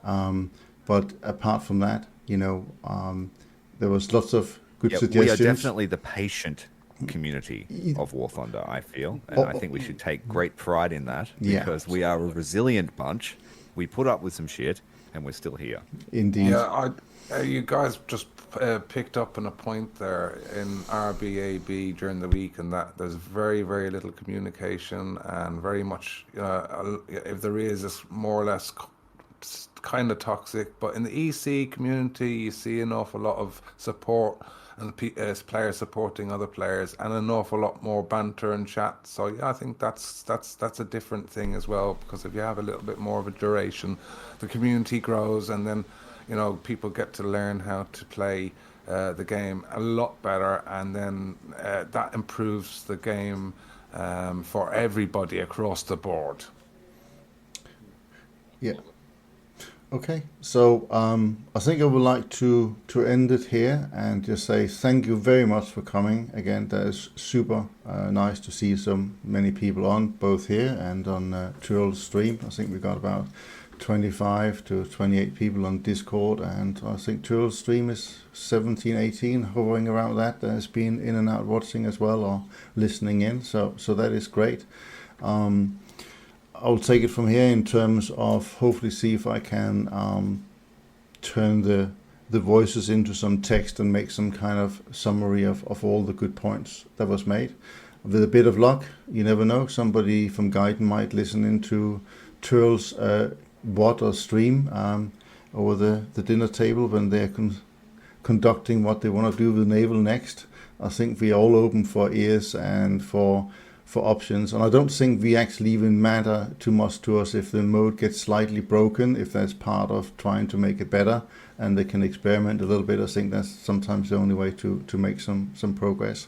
But apart from that, there was lots of good suggestions. We are definitely the patient community of War Thunder, I feel, and I think we should take great pride in that, because we are a resilient bunch. We put up with some shit, and we're still here. Indeed. Yeah, you guys just picked up on a point there in RBAB during the week, and that there's very, very little communication, and very much, if there is, it's more or less kind of toxic. But in the EC community, you see an awful lot of support, and players supporting other players, and an awful lot more banter and chat. So I think that's a different thing as well, because if you have a little bit more of a duration, the community grows, and then people get to learn how to play the game a lot better, and then that improves the game for everybody across the board. Yeah. Okay, so I think I would like to end it here and just say thank you very much for coming again. That is super nice to see so many people on, both here and on Tyrael's stream. I think we got about 25 to 28 people on Discord, and I think Tyrael's stream is 17, 18, hovering around that has been in and out watching as well, or listening in, so that is great. I'll take it from here in terms of hopefully see if I can turn the voices into some text and make some kind of summary of all the good points that was made. With a bit of luck, you never know, somebody from Gaijin might listen into Tyrael's VOD or stream over the dinner table when they're conducting what they want to do with Naval next. I think we're all open for ears and for options, and I don't think we actually even matter too much to us if the mode gets slightly broken, if that's part of trying to make it better and they can experiment a little bit. I think that's sometimes the only way to make some progress.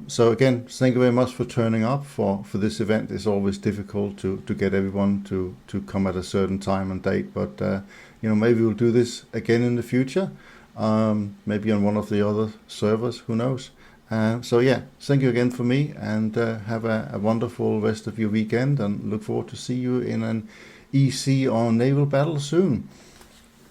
So again, thank you very much for turning up for this event. It's always difficult to get everyone to come at a certain time and date, but maybe we'll do this again in the future. maybe on one of the other servers, who knows. So yeah, thank you again for me, and have a wonderful rest of your weekend, and look forward to see you in an EC or naval battle soon.